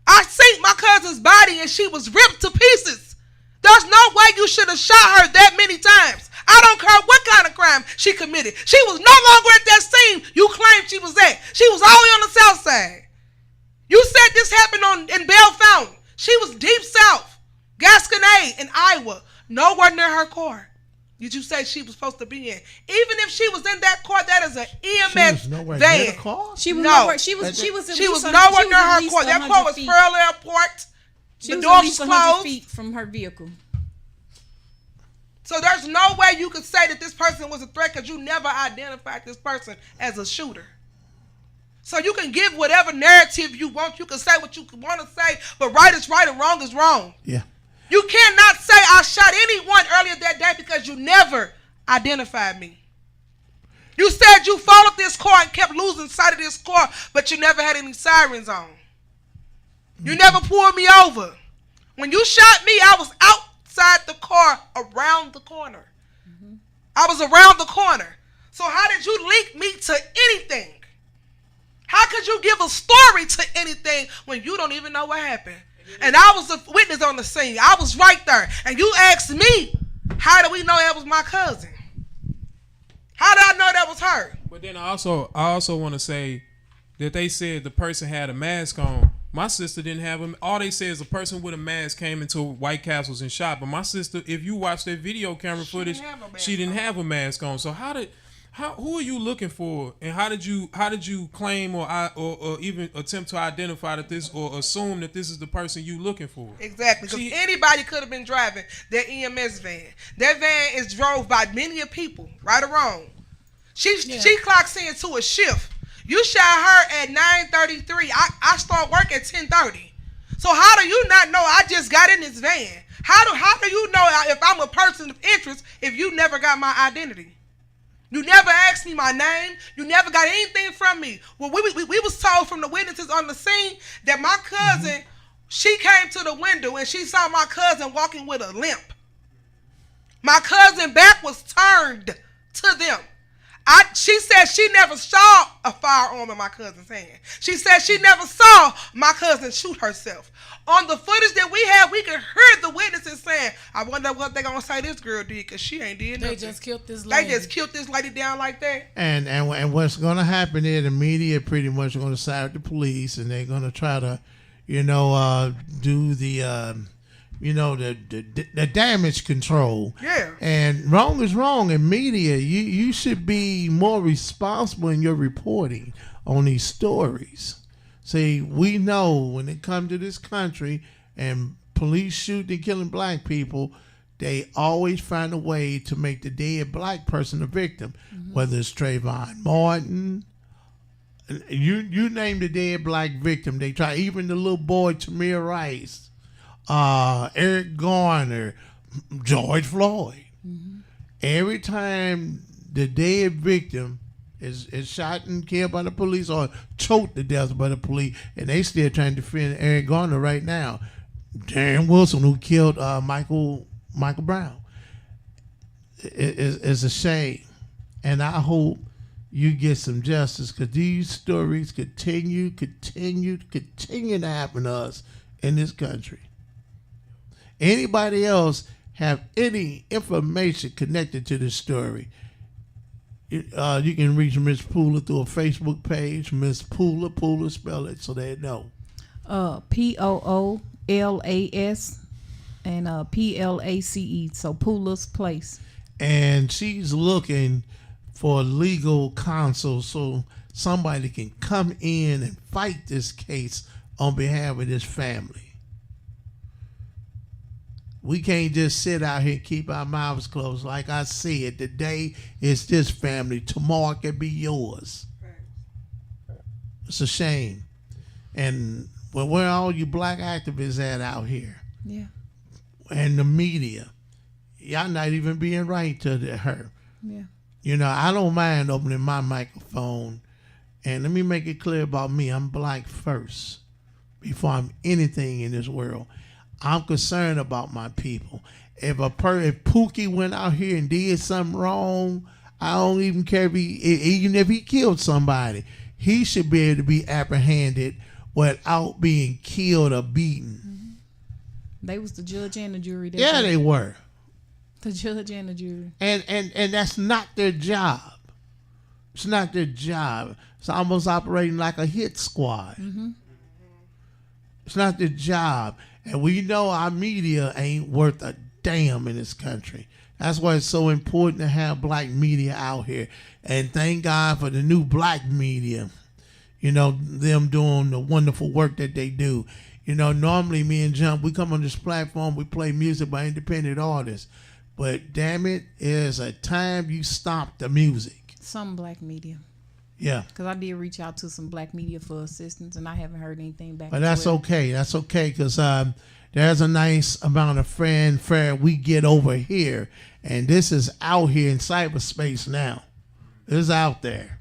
I seen my cousin's body and she was ripped to pieces. There's no way you should have shot her that many times. I don't care what kind of crime she committed. She was no longer at that scene you claimed she was at. She was all the way on the south side. You said this happened in Bell Fountain. She was deep south, Gasconade in Iowa, nowhere near her car. Did you say she was supposed to be in? Even if she was in that car, that is an EMS She was nowhere van. near the car? She was No. nowhere. She was Nowhere near her car. That car was parallel parked. She The was door at least was 100 closed. feet from her vehicle. So there's no way you could say that this person was a threat because you never identified this person as a shooter. So you can give whatever narrative you want. You can say what you want to say, but right is right and wrong is wrong. Yeah. You cannot say I shot anyone earlier that day because you never identified me. You said you followed this car and kept losing sight of this car, but you never had any sirens on. You never pulled me over. When you shot me, I was outside the car around the corner. I was around the corner. So how did you link me to anything? How could you give a story to anything when you don't even know what happened? And I was a witness on the scene. I was right there. And you asked me, how do we know that was my cousin? How did I know that was her? But then I also want to say that they said the person had a mask on. My sister didn't have him. All they said is a person with a mask came into White Castles and shot. But my sister, if you watch that video camera footage, she didn't have a mask on. So who are you looking for, and how did you claim or even attempt to identify that this or assume that this is the person you looking for? Exactly, because anybody could have been driving that EMS van. That van is drove by many people, right or wrong. She clocks into a shift. You shot her at 9:33. I start work at 10:30. So how do you not know I just got in this van? How do you know if I'm a person of interest if you never got my identity? You never asked me my name. You never got anything from me. Well, we was told from the witnesses on the scene that my cousin, she came to the window and she saw my cousin walking with a limp. My cousin back was turned to them. She said she never saw a firearm in my cousin's hand. She said she never saw my cousin shoot herself. On the footage that we have, we can hear the witnesses saying, I wonder what they're going to say this girl did because she ain't did nothing. They just killed this lady. They just killed this lady down like that. And what's going to happen is the media pretty much going to side with the police, and they're going to try to, do the, the damage control. Yeah. And wrong is wrong. In media, you should be more responsible in your reporting on these stories. See, we know when it comes to this country and police shooting and killing black people, they always find a way to make the dead black person a victim, whether it's Trayvon Martin, you name the dead black victim. They try, even the little boy Tamir Rice, Eric Garner, George Floyd. Every time the dead victim is shot and killed by the police or choked to death by the police, and they still trying to defend Eric Garner right now. Darren Wilson, who killed Michael Brown. It's a shame, and I hope you get some justice, because these stories continue to happen to us in this country. Anybody else have any information connected to this story, you can reach Miss Pooler through a Facebook page. Miss Pooler, spell it so they know. POOLAS and PLACE. So Pooler's Place. And she's looking for legal counsel so somebody can come in and fight this case on behalf of this family. We can't just sit out here and keep our mouths closed. Like I said, today is this family. Tomorrow it could be yours. It's a shame. And where are all you black activists at out here? Yeah. And the media. Y'all not even being right to her. Yeah. You know, I don't mind opening my microphone. And let me make it clear about me. I'm black first before I'm anything in this world. I'm concerned about my people. If Pookie went out here and did something wrong, I don't even care even if he killed somebody. He should be able to be apprehended without being killed or beaten. Mm-hmm. They was the judge and the jury. Yeah, they were. The judge and the jury. And that's not their job. It's not their job. It's almost operating like a hit squad. Mm-hmm. It's not their job. And we know our media ain't worth a damn in this country. That's why it's so important to have black media out here. And thank God for the new black media. You know, them doing the wonderful work that they do. You know, normally me and Jump, we come on this platform, we play music by independent artists. But damn it, there's a time you stop the music. Some black media. Yeah. Because I did reach out to some black media for assistance, and I haven't heard anything back. But that's okay. That's okay, because there's a nice amount of fanfare we get over here. And this is out here in cyberspace now. It's out there.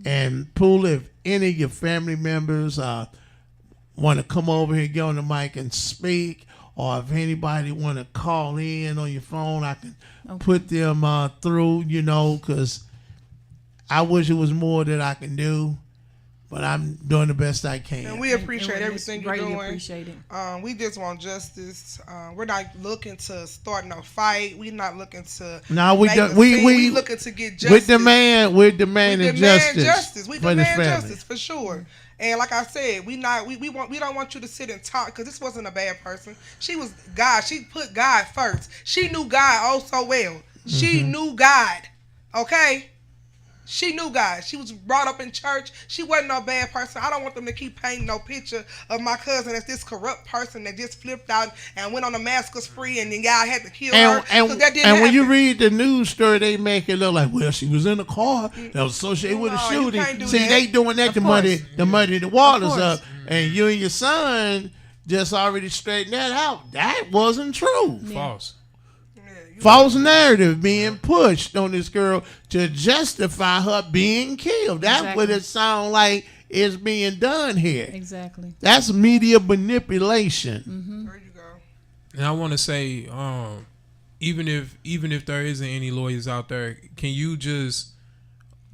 And Pool, if any of your family members want to come over here, get on the mic and speak, or if anybody want to call in on your phone, I can put them through, you know, because I wish it was more that I can do, but I'm doing the best I can. And we appreciate everything you're doing. Appreciate it. We just want justice. We're not looking to start no fight. We're not looking to. No, we looking to get justice. We're demanding justice. We demand justice for sure. And like I said, we don't want you to sit and talk, because this wasn't a bad person. She was God. She put God first. She knew God oh so well. She knew God. Okay. She knew God. She was brought up in church. She wasn't no bad person. I don't want them to keep painting no picture of my cousin as this corrupt person that just flipped out and went on a massacre spree, and then y'all had to kill her. And that didn't when happen. you read the news story, they make it look like, well, she was in a car that was associated with a shooting. See, they doing that to muddy the waters up. And you and your son just already straightened that out. That wasn't true. False. False narrative being pushed on this girl to justify her being killed. That's what it sounds like is being done here. Exactly. That's media manipulation. Mm-hmm. There you go. And I want to say, even if there isn't any lawyers out there, can you just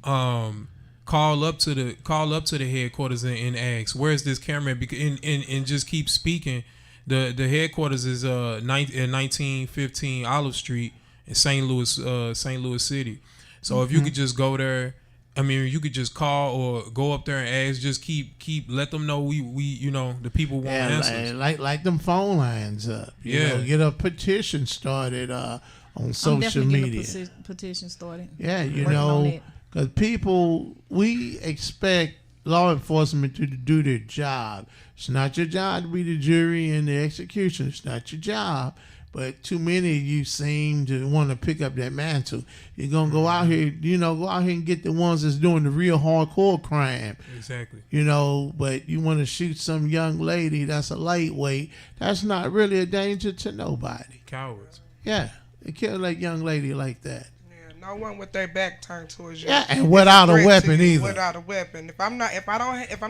call up to the headquarters and ask, where's this camera? And just keep speaking. The headquarters is 1915 Olive Street in St. Louis City. So if you could just go there, I mean, you could just call or go up there and ask. Just keep let them know we you know, the people want answers. Like them phone lines up. You know, get a petition started on social media. Get a petition started. Yeah, you know, because people, we expect law enforcement to do their job. It's not your job to be the jury and the execution. It's not your job. But too many of you seem to want to pick up that mantle. You're going to go out here, and get the ones that's doing the real hardcore crime. Exactly. You know, but you want to shoot some young lady that's a lightweight. That's not really a danger to nobody. Cowards. Yeah. They kill that young lady like that. No one with their back turned towards you. Yeah, and without a weapon either. Without a weapon. If I'm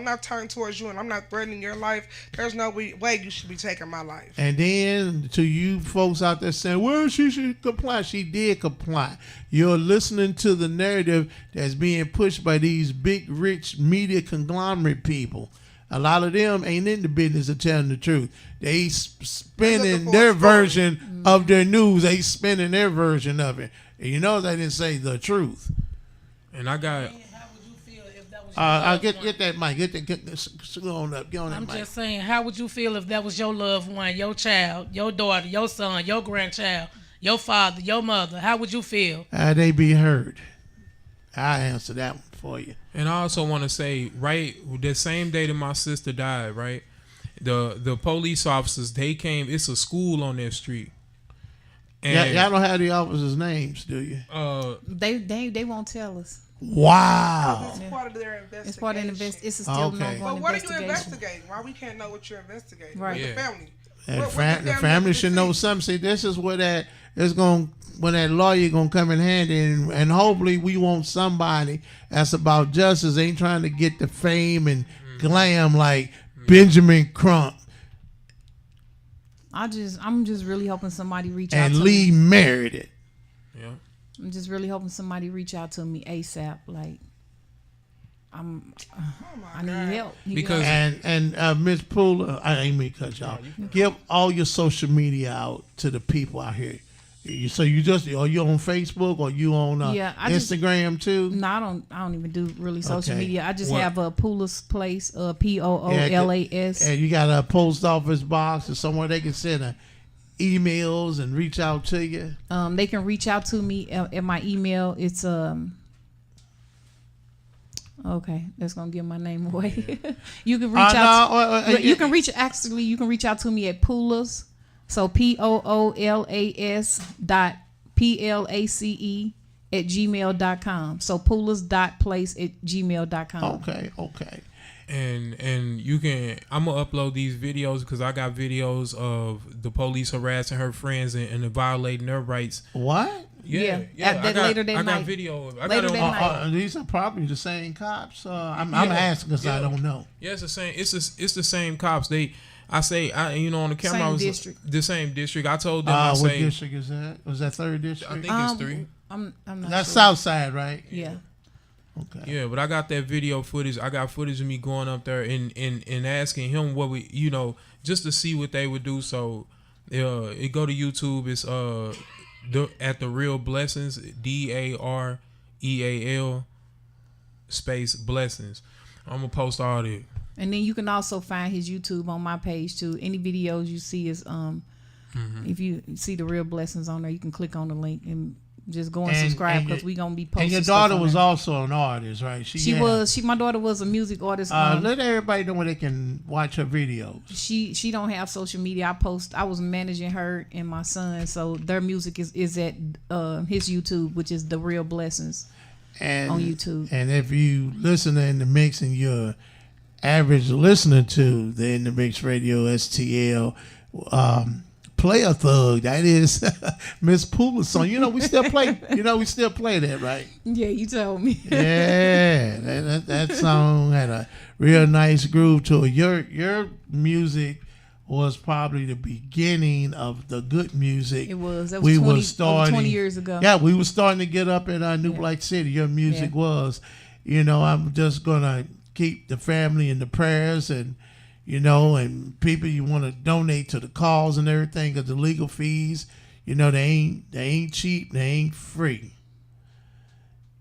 not turned towards you and I'm not threatening your life, there's no way you should be taking my life. And then to you folks out there saying, well, she should comply. She did comply. You're listening to the narrative that's being pushed by these big, rich media conglomerate people. A lot of them ain't in the business of telling the truth. They spinning their version of their news. They spinning their version of it. And you know they didn't say the truth. And I got. How would you feel if that was I'll get that mic. Go on up. Get on that mic. I'm just saying, how would you feel if that was your loved one, your child, your daughter, your son, your grandchild, your father, your mother? How would you feel? They be heard. I'll answer that one for you. And I also want to say, right, the same day that my sister died, right, the police officers, they came. It's a school on their street. And Y'all don't have the officers' names, do you? They won't tell us. Wow. It's part of their investigation. It's part of the It's still Okay. an ongoing But what are you investigation. investigating? Why we can't know what you're investigating? Right. With Yeah. the family. And What the family should know something. See, this is where that is going. When that lawyer gonna come in handy, and hopefully we want somebody that's about justice. Ain't trying to get the fame and glam like Benjamin Crump I'm just really hoping somebody reach out and to Lee me. Meredith. Yeah. I'm just really hoping somebody reach out to me ASAP. Like, I need help. Because- And Miss Pooler, I ain't mean to cut y'all. Give all your social media out to the people out here. So are you on Facebook or you on Yeah, I just- Instagram too? No, I don't even do really social Okay. media. I just What? have a Poola's Place, Poolas. And you got a post office box or somewhere they can send emails and reach out to you. They can reach out to me at my email. It's okay, that's gonna give my name away. You can reach out. You can reach out to me at Poolas. So POOLAS.PLACE @gmail.com. So Poolas.place@gmail.com. Okay. And you can, I'm gonna upload these videos because I got videos of the police harassing her friends and violating their rights. What? Yeah. Later that I night. got video. I Later got it that on. night. These are probably the same cops. I'm Yeah. asking because I Yeah. don't know. Yeah, it's the same. It's the same cops. On the camera, Same I was district. the same district. I told them, What district is that? Was that 3rd district? I think it's 3. I'm not That's sure. South Side, right? Yeah. Okay. Yeah, but I got that video footage. I got footage of me going up there and asking him what we, just to see what they would do. So, it go to YouTube. It's at the Real Blessings, DAREAL space blessings. I'm gonna post all that. And then you can also find his YouTube on my page too. Any videos you see is if you see the Real Blessings on there, you can click on the link and just go and subscribe because we gonna be posting. And your stuff daughter on was there. also an artist, right? My daughter was a music artist. Let everybody know where they can watch her videos. She don't have social media. I was managing her and my son, so their music is at his YouTube, which is the Real Blessings on YouTube. And if you listen to In the Mix and you're average listener to the In the Mix Radio STL, Player Thug, that is Miss Poola's song. We still play. We still play that, right? Yeah, you told me. Yeah, that song had a real nice groove to it. Your music was probably the beginning of the good music. It was. That was 20 years ago. Yeah, we were starting to get up in New Black City. Your music was. I'm just gonna keep the family in the prayers and people you want to donate to the cause and everything because the legal fees, they ain't cheap, they ain't free.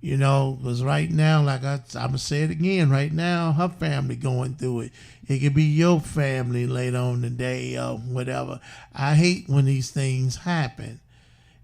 Because right now, like I'm gonna say it again, right now her family going through it. It could be your family later on the day or whatever. I hate when these things happen.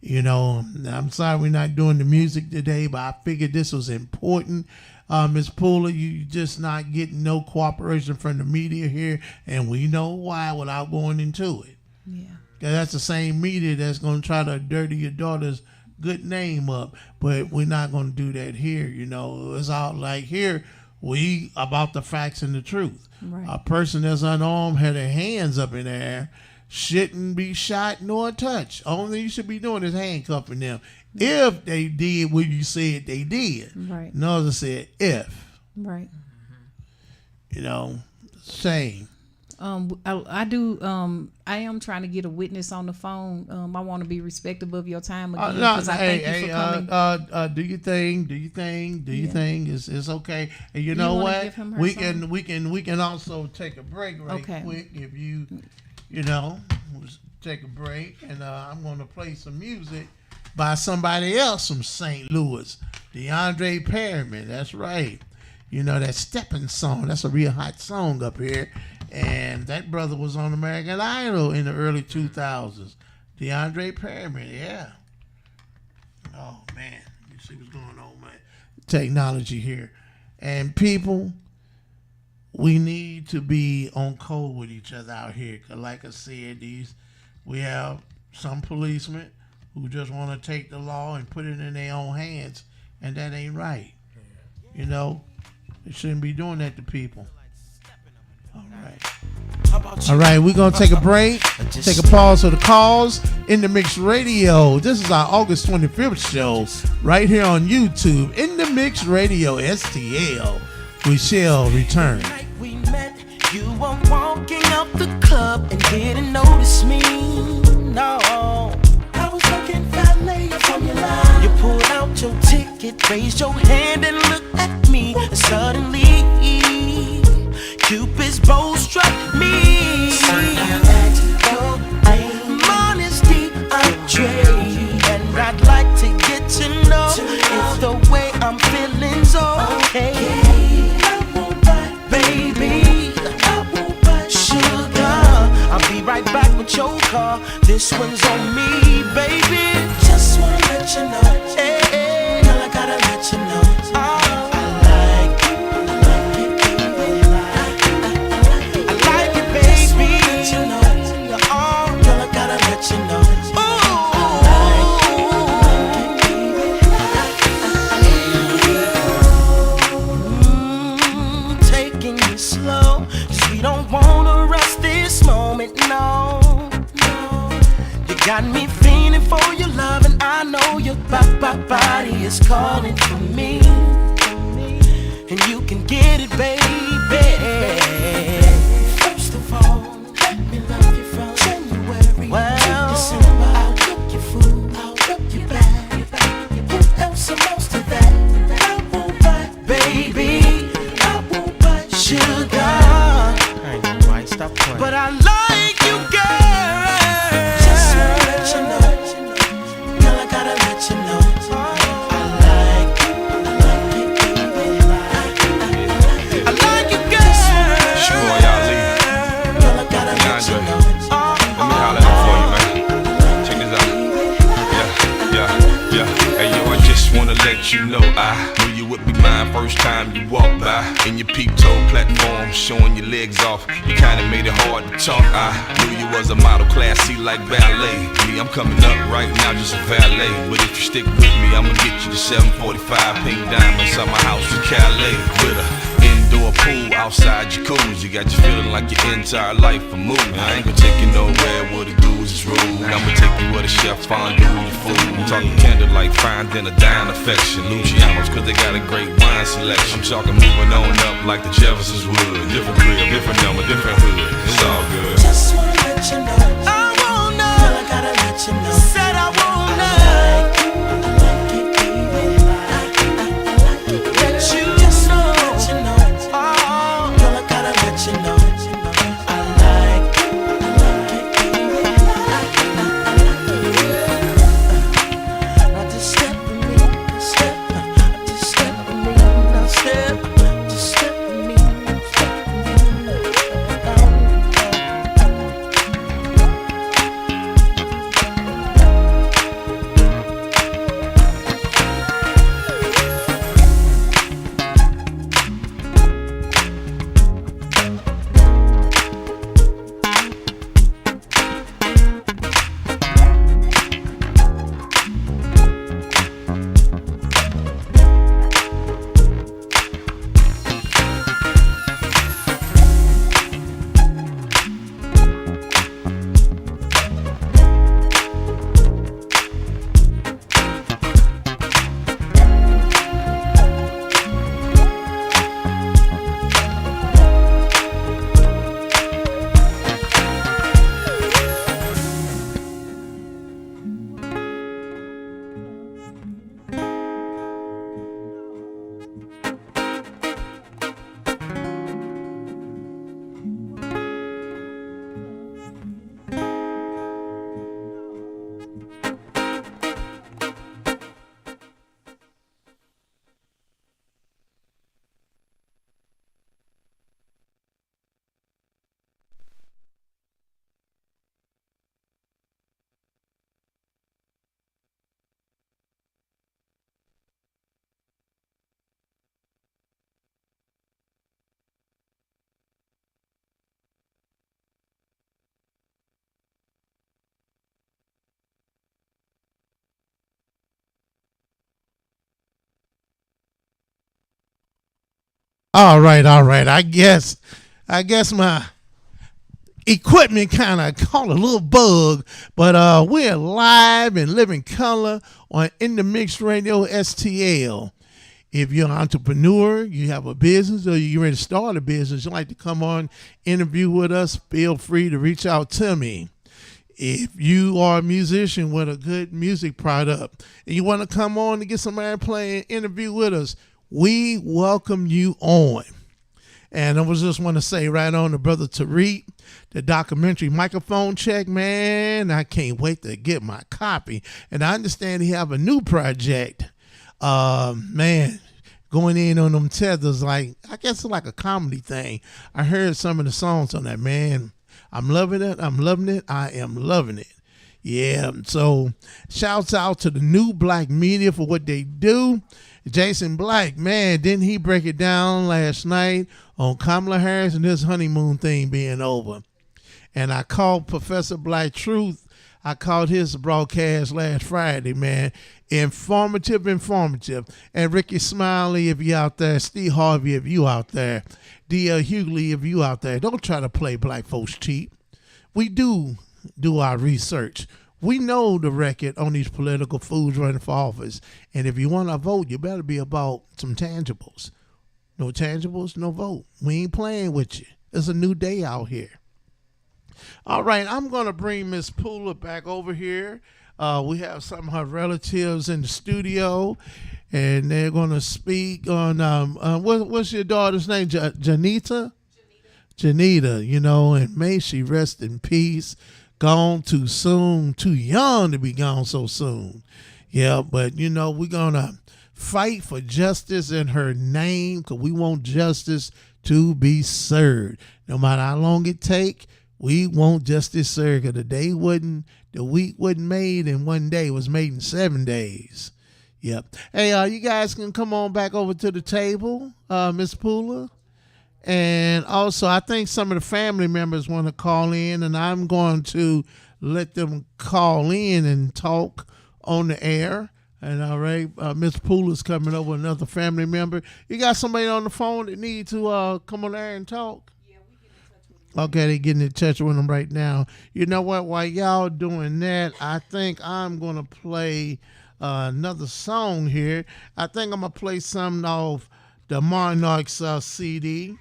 I'm sorry we're not doing the music today, but I figured this was important. Ms. Pooler, you just not getting no cooperation from the media here, and we know why without going into it. Yeah. 'Cause that's the same media that's going to try to dirty your daughter's good name up, but we're not going to do that here. It's all like here, we about the facts and the truth. Right. A person that's unarmed had their hands up in the air shouldn't be shot nor touched. Only thing you should be doing is handcuffing them. If they did what you said they did. Right. Notice said if. Right. Same. I do. I am trying to get a witness on the phone. I want to be respectful of your time again because I thank you for coming. Do your thing. Do your thing. It's okay. And you know wanna what? give him her We song? can also take a break Okay. quick if you take a break and I'm gonna play some music by somebody else from St. Louis, DeAndre Perryman. That's right. That stepping song. That's a real hot song up here. And that brother was on American Idol in the early 2000s. DeAndre Perryman, yeah. Oh, man. You see what's going on, man. Technology here. And people, we need to be on code with each other out here. Because like I said, we have some policemen who just want to take the law and put it in their own hands, and that ain't right. You know, they shouldn't be doing that to people. All right, we're going to take a break, take a pause for the calls. In the Mix Radio. This is our August 25th show right here on YouTube. In the Mix Radio STL. We shall return. We met, you were walking out the club and didn't notice me. No, I was looking valet from your line. You pulled out your ticket, raised your hand and looked at me. And suddenly Cupid's bow struck me. Modesty, and I'd like to get to know if the way I'm feeling's okay. Baby, sugar, I'll be right back with your car. This one's on me, baby. Just wanna let you know, hey, girl, I gotta let you know. Got me feeling for your love, and I know your body is calling for me. And you can get it, baby. First of all, let me love you from January to December. I'll cook your food, I'll rub your back. What else am I to that? I won't bite, baby. I won't bite, sugar. I ain't gonna bite, stop playing. But I like you, girl. You know I knew you would be mine first time you walked by. In your peep-toe platform, showing your legs off. You kinda made it hard to talk. I knew you was a model class C like ballet. Me, I'm coming up right now, just a valet. But if you stick with me, I'ma get you the 745 pink diamonds on my house in Calais. With a indoor pool, outside jacuzzi. Got you feeling like your entire life a movie. I ain't gonna take you nowhere where the dudes is rude. I'ma take you where the chef fondue your food. I'm talking candlelight, fine dinner, dying affection. Luciano's cause they got a great wine selection. I'm talking moving on up like the Jeffersons would. Different crib, different number, different hood. It's all good. Just wanna let you know. I won't know. Girl, I gotta let you know. Said I won't know. All right, all right. I guess my equipment kind of caught a little bug, but we're live and living color on In the Mix Radio STL. If you're an entrepreneur, you have a business, or you're ready to start a business, you'd like to come on, interview with us, feel free to reach out to me. If you are a musician with a good music product and you want to come on to get some airplay and interview with us, we welcome you on. And I was just want to say right on to Brother Tariq, the documentary Microphone Check, man, I can't wait to get my copy. And I understand he have a new project. Man, going in on them tethers, like, I guess it's like a comedy thing. I heard some of the songs on that, man. I'm loving it. I'm loving it. I am loving it. Yeah. So shouts out to the new black media for what they do. Jason Black, man, didn't he break it down last night on Kamala Harris and this honeymoon thing being over? And I called Professor Black Truth. I called his broadcast last Friday, man. Informative. And Ricky Smiley, if you out there, Steve Harvey, if you out there, D.L. Hughley, if you out there, don't try to play black folks cheap. We do our research. We know the record on these political fools running for office. And if you want to vote, you better be about some tangibles. No tangibles, no vote. We ain't playing with you. It's a new day out here. All right, I'm going to bring Miss Pooler back over here. We have some of her relatives in the studio, and they're going to speak on, what's your daughter's name, Janita? Janita, you know, and may she rest in peace. Gone too soon, too young to be gone so soon. Yeah, but, you know, we're going to fight for justice in her name because we want justice to be served. No matter how long it take, we want justice served because the week wasn't made in one day. It was made in 7 days. Yep. Hey, you guys can come on back over to the table, Miss Pooler. And also, I think some of the family members want to call in, and I'm going to let them call in and talk on the air. And all right, Miss Pooler's coming over, another family member. You got somebody on the phone that need to come on there and talk? Yeah, we get in touch with them. Okay, they getting in touch with them right now. You know what? While y'all doing that, I think I'm going to play another song here. I think I'm going to play something off the Monarchs CD.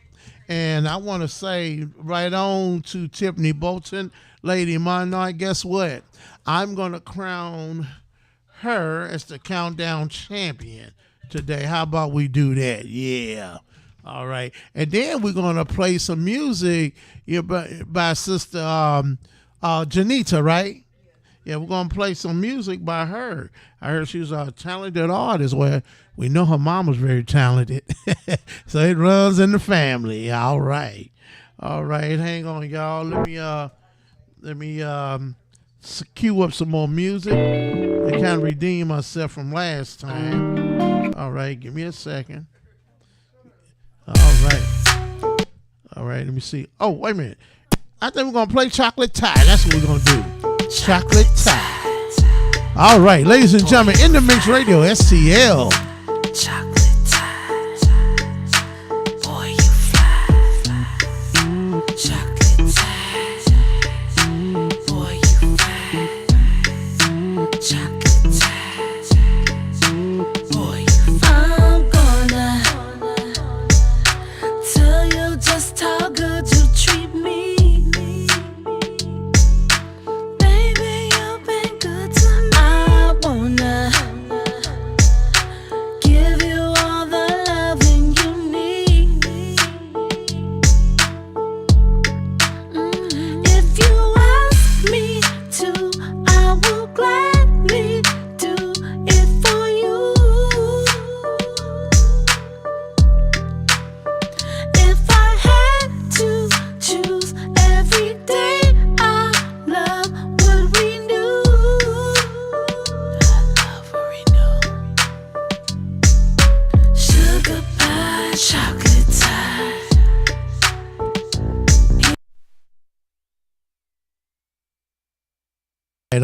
And I want to say right on to Tiffany Bolton, Lady Monarch, guess what? I'm going to crown her as the countdown champion today. How about we do that? Yeah. All right. And then we're going to play some music by Sister Janita, right? Yeah, we're going to play some music by her. I heard she was a talented artist. Well, we know her mom was very talented. So it runs in the family. All right. All right. Hang on, y'all. Let me cue up some more music and kind of redeem myself from last time. All right. Give me a second. All right. All right. Let me see. Oh, wait a minute. I think we're going to play Chocolate Tie. That's what we're going to do. Chocolate Tie. All right, ladies and gentlemen, In the Mix Radio, STL. Chocolate tie, boy you fly. Chocolate tie, boy you fly. Chocolate tie, boy you fly. I'm gonna tell you just how good you treat me.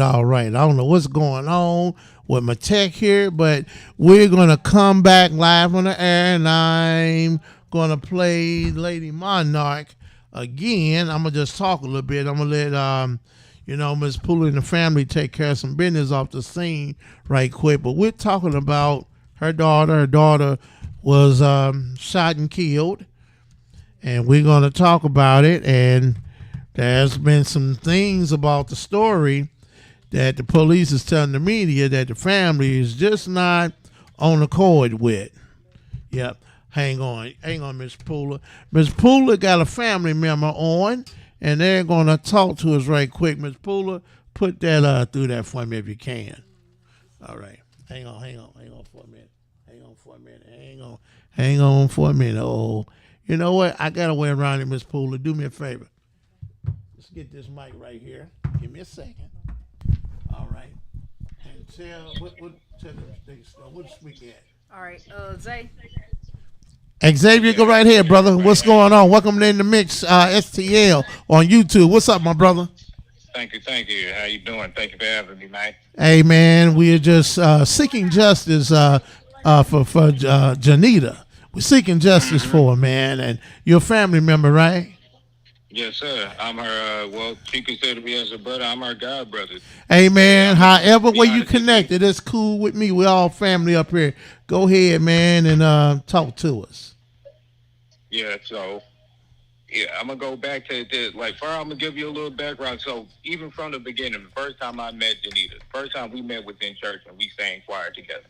All right. I don't know what's going on with my tech here, but we're going to come back live on the air, and I'm gonna play Lady Monarch again. I'm gonna just talk a little bit. I'm gonna let Miss Pooler and the family take care of some business off the scene right quick. But we're talking about her daughter. Her daughter was shot and killed, and we're gonna talk about it. And there's been some things about the story that the police is telling the media that the family is just not on accord with. Yep. Hang on, Miss Pooler. Miss Pooler got a family member on, and they're gonna talk to us right quick. Miss Pooler, put that through that for me if you can. All right. Hang on for a minute. Hang on for a minute. Oh, you know what? I got a way around it, Miss Pooler. Do me a favor. Let's get this mic right here. Give me a second. All right. And tell them what the speak at. All right, Zay. Xavier, go right here, brother. What's going on? Welcome to In the Mix STL on YouTube. What's up, my brother? Thank you. How you doing? Thank you for having me, man. Hey, man, we are just seeking justice for Janita. We're seeking justice for her, man, and you're a family member, right? Yes, sir. I'm her, she considered me as a brother. I'm her god brother. Hey, man, however way you connected, it's cool with me. We're all family up here. Go ahead, man, and talk to us. Yeah, so, I'm going to go back to this. Like, first, I'm going to give you a little background. So, even from the beginning, the first time I met Janita, the first time we met within church and we sang choir together.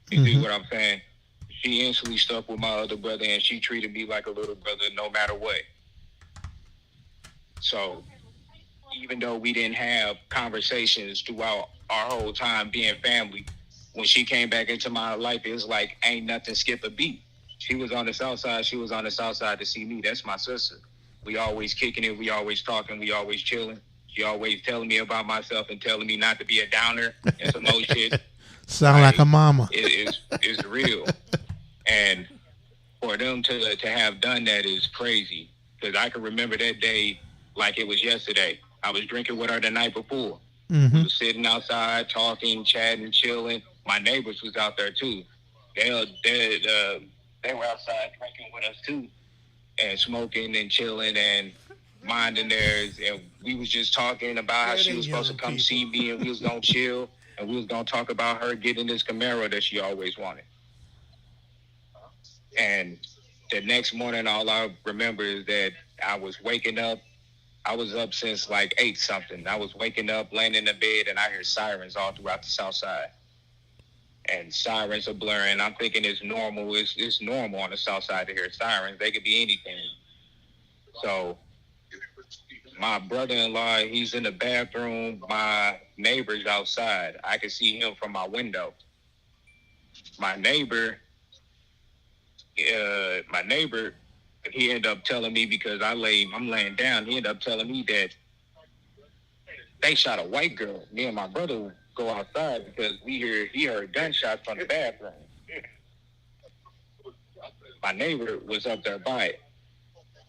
You see what I'm saying? She instantly stuck with my other brother, and she treated me like a little brother no matter what. So, even though we didn't have conversations throughout our whole time being family, when she came back into my life, it was like, ain't nothing skip a beat. She was on the south side. She was on the south side to see me. That's my sister. We always kicking it. We always talking. We always chilling. She always telling me about myself and telling me not to be a downer and some old shit. Sound like a mama. It's real. And for them to have done that is crazy. Because I can remember that day like it was yesterday. I was drinking with her the night before. We were sitting outside, talking, chatting, chilling. My neighbors was out there too. They were outside drinking with us too, and smoking and chilling and minding theirs. And we was just talking about how she was supposed to come see me, and we was gonna chill, and we was gonna talk about her getting this Camaro that she always wanted. And the next morning, all I remember is that I was waking up. I was up since like 8 something. I was waking up, laying in the bed, and I hear sirens all throughout the south side. And sirens are blaring. I'm thinking it's normal. It's normal on the south side to hear sirens. They could be anything. So my brother-in-law, he's in the bathroom. My neighbor's outside. I can see him from my window. My neighbor, he ended up telling me, because I'm laying down, he ended up telling me that they shot a white girl. Me and my brother go outside because he heard gunshots from the bathroom. My neighbor was up there by it.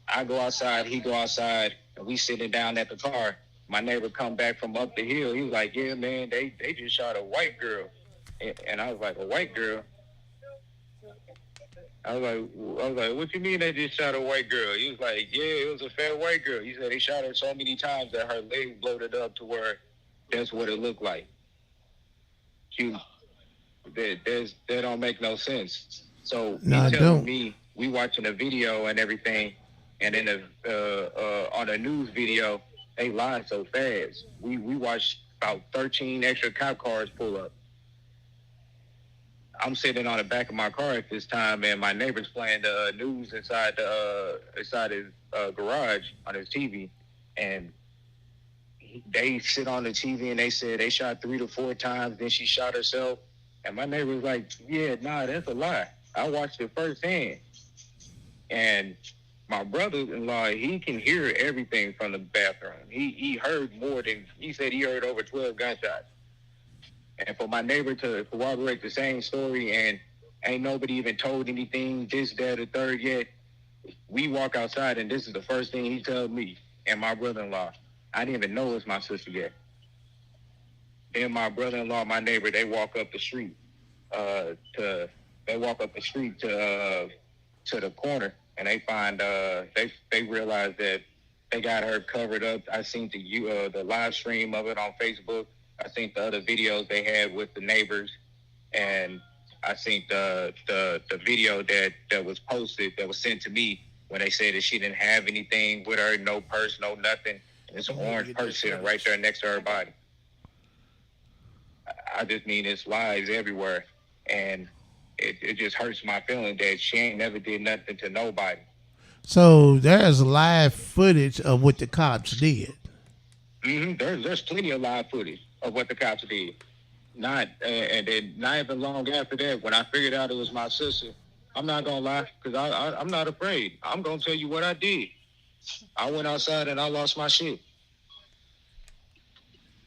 I go outside, he go outside, and we sitting down at the car. My neighbor come back from up the hill. He was like, yeah, man, they just shot a white girl. And I was like, a white girl? I was like, what you mean they just shot a white girl? He was like, yeah, it was a fat white girl. He said they shot her so many times that her leg bloated up to where that's what it looked like. That don't make no sense. So he telling me, we watching a video and everything, and then on a news video, they lied so fast. We watched about 13 extra cop cars pull up. I'm sitting on the back of my car at this time, and my neighbor's playing the news inside his garage on his TV, and they sit on the TV and they said they shot 3 to 4 times, then she shot herself. And my neighbor was like, yeah, nah, that's a lie. I watched it firsthand. And my brother-in-law, he can hear everything from the bathroom. He heard he said he heard over 12 gunshots. And for my neighbor to corroborate the same story, and ain't nobody even told anything, this, that, or third yet, we walk outside, and this is the first thing he told me and my brother-in-law. I didn't even know it was my sister yet. Then my brother-in-law, my neighbor, they walk up the street to to the corner, and they find they realize that they got her covered up. I seen the live stream of it on Facebook. I seen the other videos they had with the neighbors, and I seen the video that was posted that was sent to me when they said that she didn't have anything with her, no purse, no nothing. And it's an orange purse sitting right there next to her body. I just mean it's lies everywhere, and it just hurts my feeling that she ain't never did nothing to nobody. So there's live footage of what the cops did. There's plenty of live footage of what the cops did. And then not even long after that, when I figured out it was my sister, I'm not gonna lie, because I'm not afraid. I'm gonna tell you what I did. I went outside and I lost my shit.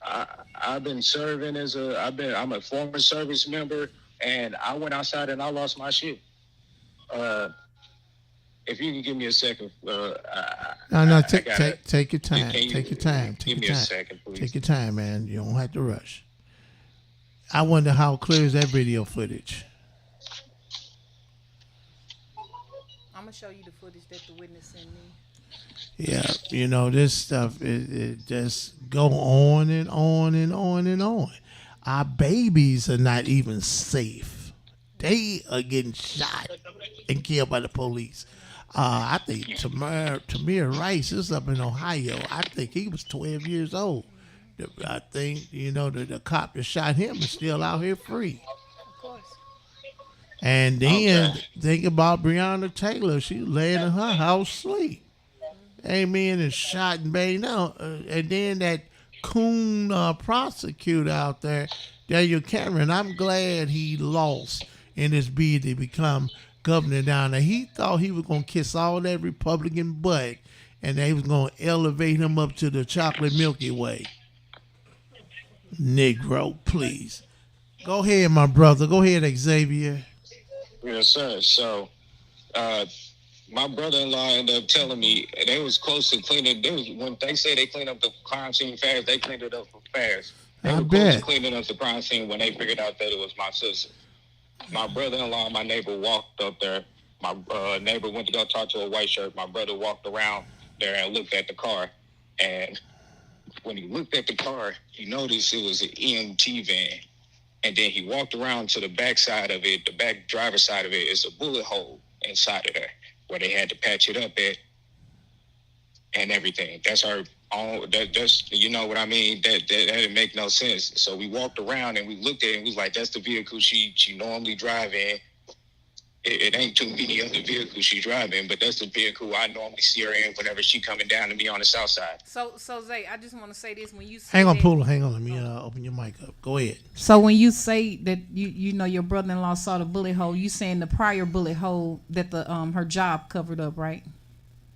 I've been serving I'm a former service member, and I went outside and I lost my shit. If you can give me a second, Take your time. Take your time. Give me a second, please. Take your time, man. You don't have to rush. I wonder how clear is that video footage. I'm gonna show you the footage that the witness sent me. Yeah, this stuff it just go on and on and on and on. Our babies are not even safe. They are getting shot and killed by the police. I think Tamir Rice is up in Ohio. I think he was 12 years old. I think, the cop that shot him is still out here free. Of course. And then think about Breonna Taylor. She was laying in her house sleep. Amen. And shot and banged out. And then that coon prosecutor out there, Daniel Cameron, I'm glad he lost in his bid to become governor down there. He thought he was going to kiss all that Republican butt, and they was going to elevate him up to the chocolate Milky Way. Negro, please. Go ahead, my brother. Go ahead, Xavier. Yes, sir. So, my brother-in-law ended up telling me they was close to cleaning. When they say they clean up the crime scene fast, they cleaned it up fast. They were close to cleaning up the crime scene when they figured out that it was my sister. My brother-in-law and my neighbor walked up there. My neighbor went to go talk to a white shirt. My brother walked around there and looked at the car. And when he looked at the car, he noticed it was an EMT van. And then he walked around to the back side of it. The back driver's side of it is a bullet hole inside of there where they had to patch it up at and everything. That's her own. That's you know what I mean. That didn't make no sense. So we walked around and we looked at it and we was like, that's the vehicle she normally drive in. It ain't too many other vehicles she driving, but that's the vehicle I normally see her in whenever she coming down to me on the south side. So Zay, I just want to say this: when you say hang on, Pooler, hang on, let me open your mic up. Go ahead. So when you say that your brother-in-law saw the bullet hole, you saying the prior bullet hole that the her job covered up, right?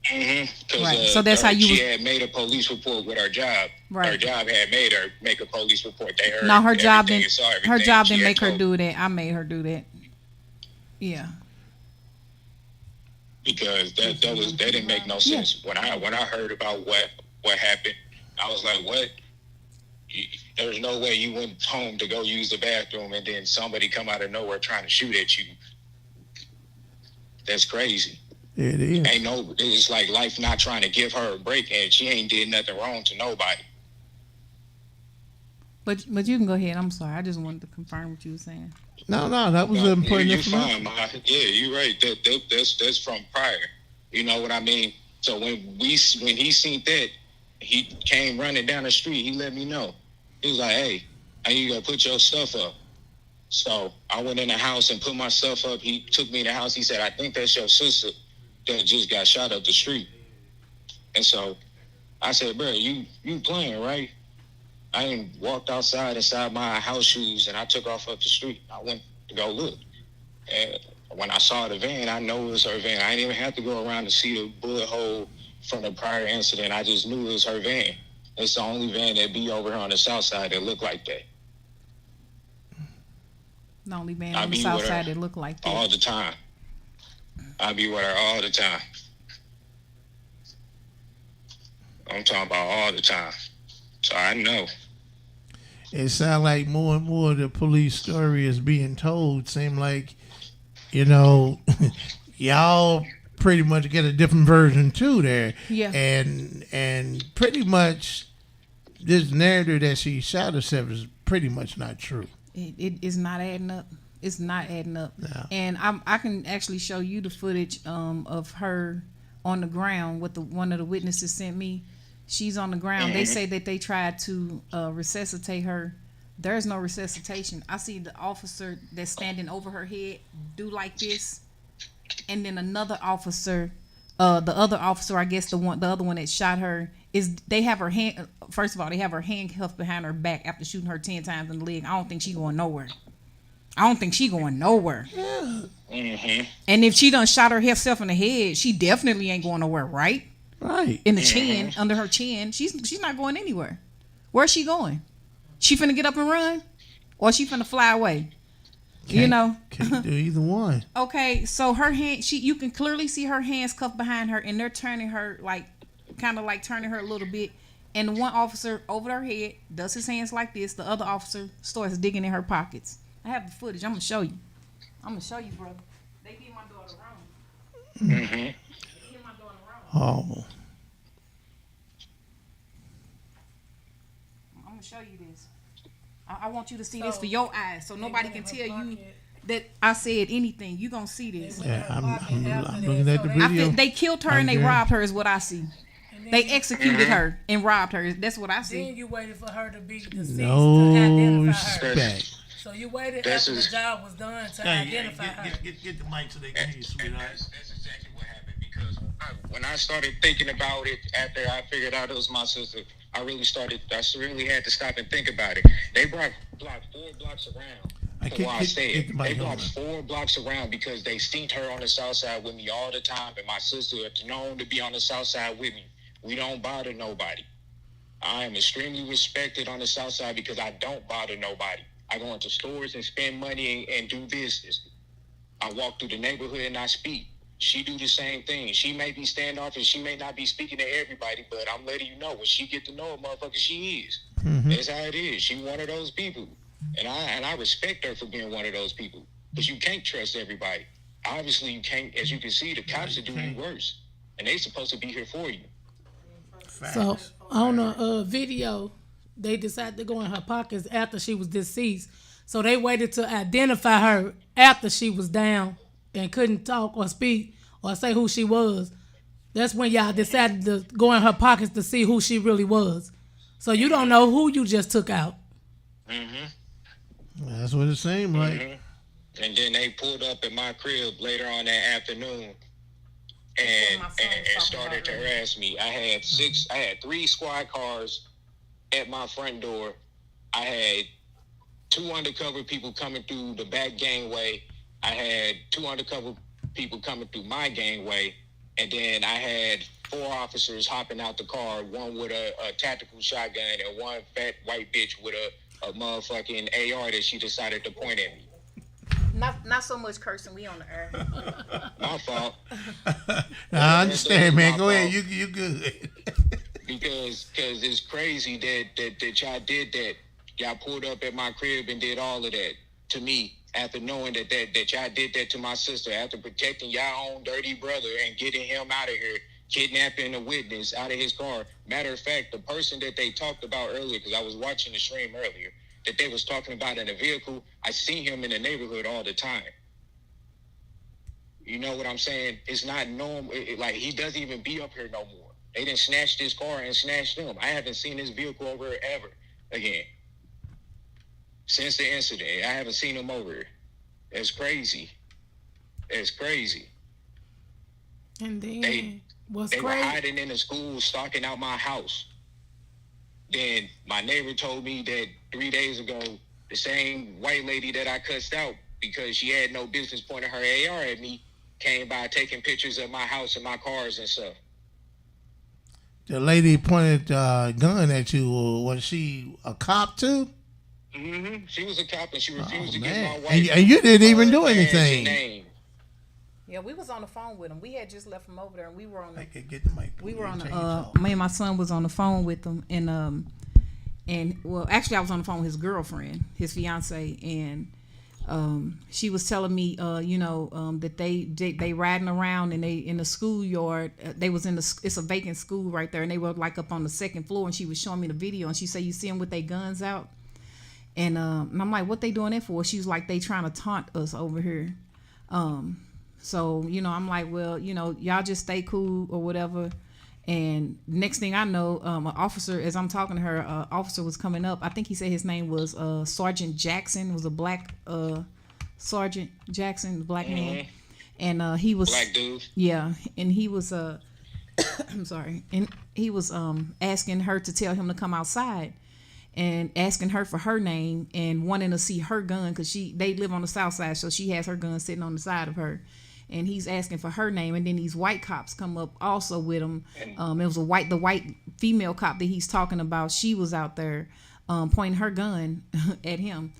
Mm-hmm. Right. So that's how she had made a police report with her job. Right. Her job had made her make a police report. They heard. No, her job didn't. Her job She didn't had make her told- do that. I made her do that. Yeah. Because that didn't make no sense. When I heard about what happened, I was like, what? There's no way you went home to go use the bathroom and then somebody come out of nowhere trying to shoot at you. That's crazy. It is. It's like life not trying to give her a break, and she ain't did nothing wrong to nobody. But you can go ahead. I'm sorry. I just wanted to confirm what you were saying. No, that was important Fine, information. yeah, you're right. That's from prior. You know what I mean? So when he seen that, he came running down the street. He let me know. He was like, "Hey, I need you to put your stuff up." So I went in the house and put my stuff up. He took me in the house. He said, "I think that's your sister that just got shot up the street." And so I said, "Bro, you playing, right?" I didn't walked outside inside my house shoes and I took off up the street. I went to go look. And when I saw the van, I know it was her van. I didn't even have to go around to see the bullet hole from the prior incident. I just knew it was her van. It's the only van that be over here on the south side that looked like that. The only van on the south side that looked like that. All the time. I be with her all the time. I'm talking about all the time. So I know. It sounds like more and more the police story is being told. Seem like, you y'all pretty much get a different version too there. Yeah. And pretty much this narrative that she shot herself is pretty much not true. It is not adding up. It's not adding up. No. And I can actually show you the footage of her on the ground. What one of the witnesses sent me. She's on the ground. They say that they tried to resuscitate her. There's no resuscitation. I see the officer that's standing over her head do like this, and then another officer, the other officer, I guess the other one that shot her, is they have her hand. First of all, they have her handcuffed behind her back after shooting her 10 times in the leg. I don't think she going nowhere. Mm-hmm. And if she done shot herself in the head, she definitely ain't going nowhere, right? Right. In the chin, under her chin, she's not going anywhere. Where's she going? She finna get up and run, or she finna fly away? Can't do either one. Okay, so her hand, you can clearly see her hands cuffed behind her, and they're turning her kind of turning her a little bit. And the one officer over her head does his hands like this. The other officer starts digging in her pockets. I have the footage. I'm gonna show you. Brother. They did my daughter wrong. Mm-hmm. They did my daughter wrong. Oh. I'm gonna show you this. I want you to see this for your eyes, so nobody can tell you that I said anything. You gonna see this. Yeah, I'm looking at the video. They killed her and they robbed her is what I see. They executed her and robbed her. That's what I see. Then you waited for her to be deceased No to identify her. respect. So you waited after the job was done to identify her. Get the mic so they can hear you, sweetheart. That's exactly what happened, because when I started thinking about it after I figured out it was my sister, I really had to stop and think about it. They blocked 4 blocks around. They blocked 4 blocks around because they seen her on the south side with me all the time, and my sister is known to be on the south side with me. We don't bother nobody. I am extremely respected on the south side because I don't bother nobody. I go into stores and spend money and do business. I walk through the neighborhood and I speak. She do the same thing. She may be standoffish. She may not be speaking to everybody, but I'm letting you know when she get to know a motherfucker, she is. Mm-hmm. That's how it is. She one of those people, and I respect her for being one of those people. But you can't trust everybody. Obviously, you can't. As you can see, the cops are doing you worse, and they supposed to be here for you. So on a video, they decided to go in her pockets after she was deceased. So they waited to identify her after she was down and couldn't talk or speak or say who she was. That's when y'all decided to go in her pockets to see who she really was. So you don't know who you just took out. Mm-hmm. That's what it seemed like. Mm-hmm. And then they pulled up at my crib later on that afternoon and started to harass me. I had 3 squad cars at my front door. I had 2 undercover people coming through the back gangway. I had 2 undercover people coming through my gangway. And then I had 4 officers hopping out the car, one with a tactical shotgun and one fat white bitch with a motherfucking AR that she decided to point at me. Not so much cursing. We on the air. My fault. I understand, man. Go ahead. You good. Because it's crazy that y'all did that. Y'all pulled up at my crib and did all of that to me after knowing that y'all did that to my sister, after protecting y'all own dirty brother and getting him out of here, kidnapping a witness out of his car. Matter of fact, the person that they talked about earlier, because I was watching the stream earlier, that they was talking about in a vehicle, I see him in the neighborhood all the time. You know what I'm saying? It's not normal. Like, he doesn't even be up here no more. They done snatched his car and snatched him. I haven't seen his vehicle over here ever again. Since the incident, I haven't seen him over here. It's crazy. It's crazy. And then They were crazy? hiding in the school, stalking out my house. Then my neighbor told me that 3 days ago, the same white lady that I cussed out because she had no business pointing her AR at me came by taking pictures of my house and my cars and stuff. The lady pointed a gun at you. Was she a cop too? Mm-hmm. She was a cop and she refused to man. give my wife. And you didn't even do badge and anything. name. Yeah, we was on the phone with him. We had just left him over there, and we were on. Get the mic. We were on the. Me and my son was on the phone with him, and well, actually, I was on the phone with his girlfriend, his fiance, and she was telling me, that they riding around and they in the schoolyard. They was in it's a vacant school right there, and they were like up on the second floor. And she was showing me the video, and she said, "You see them with their guns out?" And I'm like, "What they doing that for?" She was like, "They trying to taunt us over here." So I'm like, "Well, y'all just stay cool or whatever." And next thing I know, an officer, as I'm talking to her, officer was coming up. I think he said his name was Sergeant Jackson. Was a black Sergeant Jackson, black man, and he was black dude. Yeah, and he was I'm sorry, and he was asking her to tell him to come outside, and asking her for her name and wanting to see her gun because they live on the south side, so she has her gun sitting on the side of her. And he's asking for her name, and then these white cops come up also with him. It was the white female cop that he's talking about. She was out there pointing her gun at him,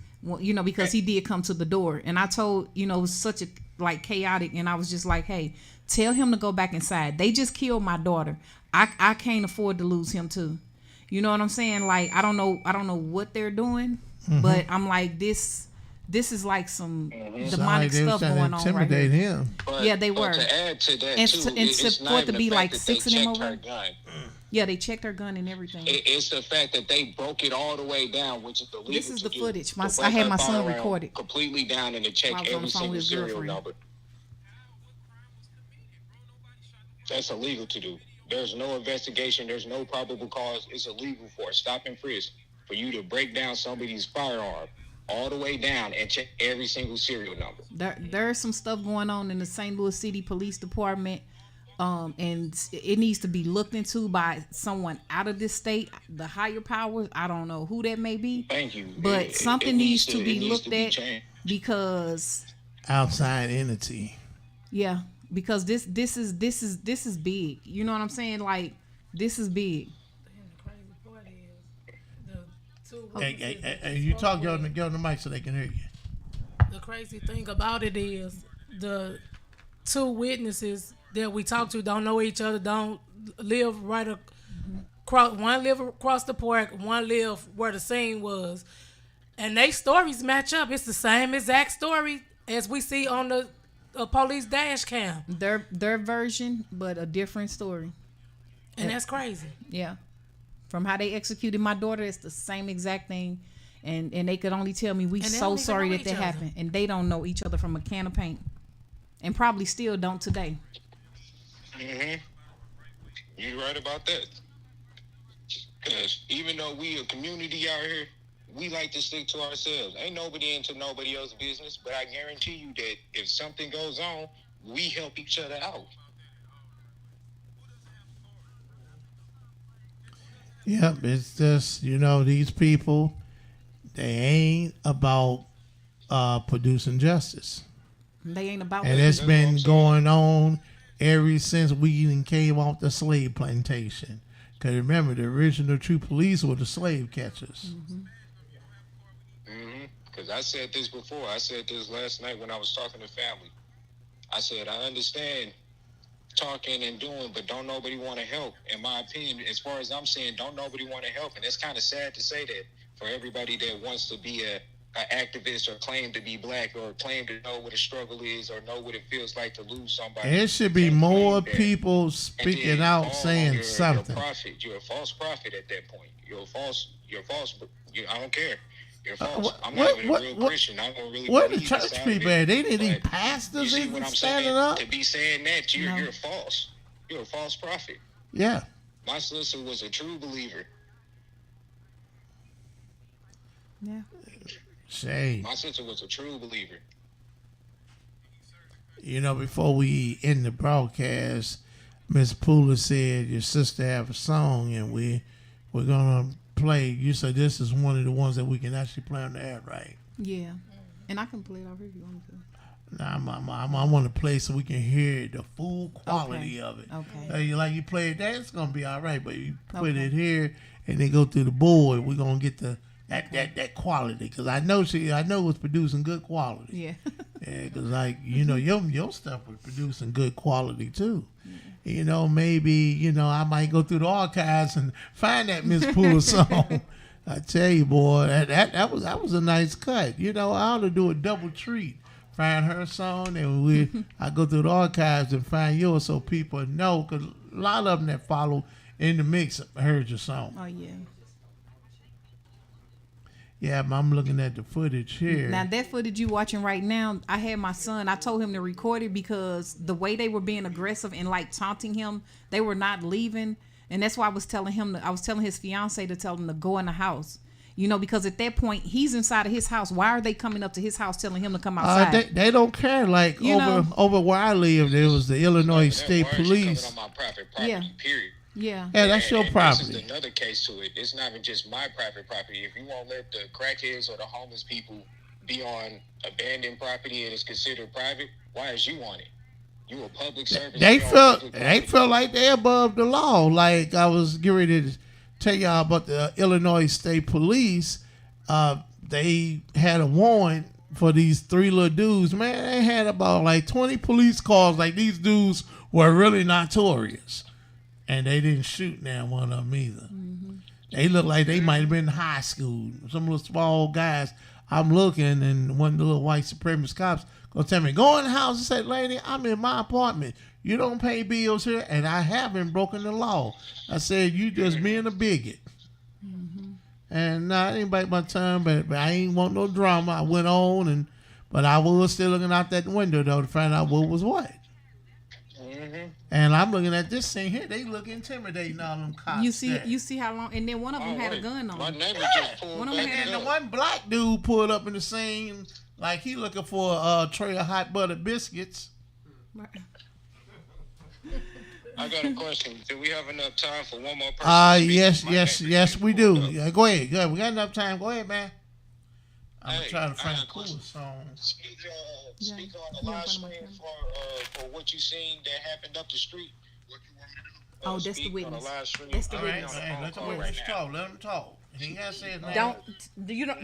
because he did come to the door. And I told, it was such a chaotic, and I was just like, hey, tell him to go back inside. They just killed my daughter. I can't afford to lose him too. You know what I'm saying? Like I don't know what they're doing, but I'm like this is like some demonic stuff going on right here. Him. But, yeah, they were. To add to that, and too, for it to be like 6 of them over. Yeah, they checked her gun and everything. It's the fact that they broke it all the way down, which is illegal. This is the footage. I I had my son record it completely down and to check every single serial number. That's illegal to do. There's no investigation. There's no probable cause. It's illegal for a stop and frisk for you to break down somebody's firearm all the way down and check every single serial number. There's some stuff going on in the St. Louis City Police Department, and it needs to be looked into by someone out of this state, the higher powers. I don't know who that may be. Thank you. But something needs to be looked at because outside entity. Yeah, because this is big. You know what I'm saying? Like this is big. Hey, you talk, get on the mic so they can hear you. The crazy thing about it is the two witnesses that we talked to don't know each other, don't live right across. One live across the park, one live where the scene was, and they stories match up. It's the same exact story as we see on the police dash cam. Their version, but a different story, and that's crazy. Yeah. From how they executed my daughter, it's the same exact thing. And they could only tell me, we so sorry that happened. And they don't know each other from a can of paint. And probably still don't today. You're right about that. Because even though we a community out here, we like to stick to ourselves. Ain't nobody into nobody else's business. But I guarantee you that if something goes on, we help each other out. Yep, it's just, these people, they ain't about producing justice. They ain't about and it's been going on ever since we even came off the slave plantation. Because remember, the original true police were the slave catchers. Because I said this before. I said this last night when I was talking to family. I said, I understand talking and doing, but don't nobody want to help. In my opinion, as far as I'm saying, don't nobody want to help. And it's kind of sad to say that for everybody that wants to be an activist or claim to be black or claim to know what a struggle is or know what it feels like to lose somebody. There should be more people speaking out saying something. You're a false prophet at that point. You're false. I don't care. You're false. I'm not even a real Christian. I don't really what the church people at? They didn't even pastors even standing up. To be saying that, you're false. You're a false prophet. Yeah. My sister was a true believer. Yeah. Say. My sister was a true believer. Before we end the broadcast, Miss Pooler said your sister have a song, and we're gonna play. You said this is one of the ones that we can actually play on the air, right? Yeah, and I can play it over if you want to. I want to play so we can hear the full quality of it. Okay. You play it there, it's gonna be all right. But you put it here and then go through the board, we're gonna get that quality, because I know it was producing good quality. Yeah. Yeah, because your stuff was producing good quality too. Maybe I might go through the archives and find that Miss Pooler song. I tell you, boy, that was a nice cut. You know, I ought to do a double treat. Find her song, and I go through the archives and find yours so people know. Because a lot of them that follow in the mix heard your song. Oh yeah. Yeah, I'm looking at the footage here. Now that footage you watching right now, I had my son. I told him to record it because the way they were being aggressive and like taunting him, they were not leaving, and that's why I was telling him. I was telling his fiance to tell him to go in the house. You know, because at that point he's inside of his house. Why are they coming up to his house telling him to come outside? They don't care. Like over where I live, there was the Illinois State Police. On my private property, Yeah. period. Yeah. Yeah, that's your And property. This is another case to it. It's not even just my private property. If you won't let the crackheads or the homeless people be on abandoned property and it's considered private, why is you on it? You a public service. They felt like they above the law. Like I was getting ready to tell y'all about the Illinois State Police. They had a warrant for these 3 little dudes. Man, they had about like 20 police calls. Like these dudes were really notorious, and they didn't shoot now one of them either. Mm-hmm. They looked like they might have been in high school. Some little small guys. I'm looking, and one of the little white supremacist cops gonna tell me, go in the house and say, lady, I'm in my apartment. You don't pay bills here, and I haven't broken the law. I said, you just being a bigot. Mm-hmm. And I didn't bite my tongue, but I ain't want no drama. I went on, but I was still looking out that window, though, to find out what was what. Mm-hmm. And I'm looking at this thing here. They look intimidating, all them cops. You see how long? And then one of them had a gun on. My neighbor just pulled One of back them had And up. the one black dude pulled up in the scene like he looking for a tray of hot buttered biscuits. I got a question. Do we have enough time for one more person? Yes, we do. Yeah, go ahead. We got enough time. Go ahead, man. I'm Hey, trying to I find got a a cool question. song. Speak on the live stream for what you seen that happened up the street. What you want me to do? Oh, that's the Speak witness. On the live stream. That's the All right, witness. let the witness talk. Let him talk. He ain't gotta say his name.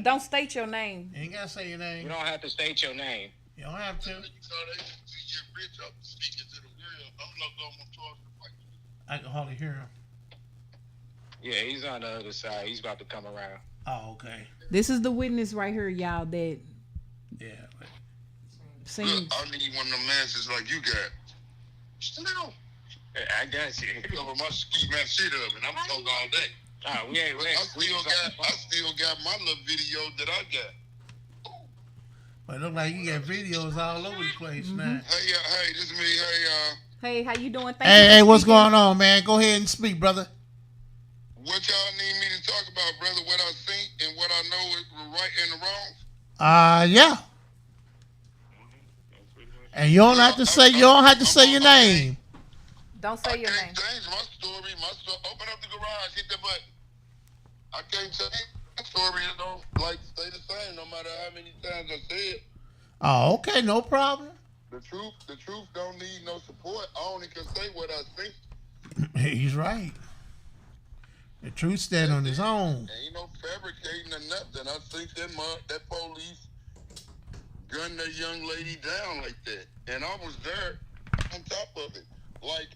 Don't state your name. He ain't gotta say your name. You don't have to state your name. You don't have to. I can hardly hear him. Yeah, he's on the other side. He's about to come around. Oh, okay. This is the witness right here, y'all. That Yeah. seems. Look, I need one of them answers like you got. No. I got you. You know, my ski man shit up, and I'm talking all day. We ain't. I still got my little video that I got. But it look like you got videos all over the place now. Hey, this is me. Hey, Hey, how you doing? Hey, what's going on, man? Go ahead and speak, brother. what y'all need me to talk about, brother? What I think and what I know is the right and the wrong? Yeah. And you don't have to say your name. Don't say your I name. can't change my story. Open up the garage, hit the button. I can't change my story. It don't stay the same no matter how many times I say it. Oh, okay, no problem. The truth don't need no support. I only can say what I think. He's right. The truth stand on his own. Ain't no fabricating or nothing. I think that police gunned that young lady down like that. And I was there on top of it. Like,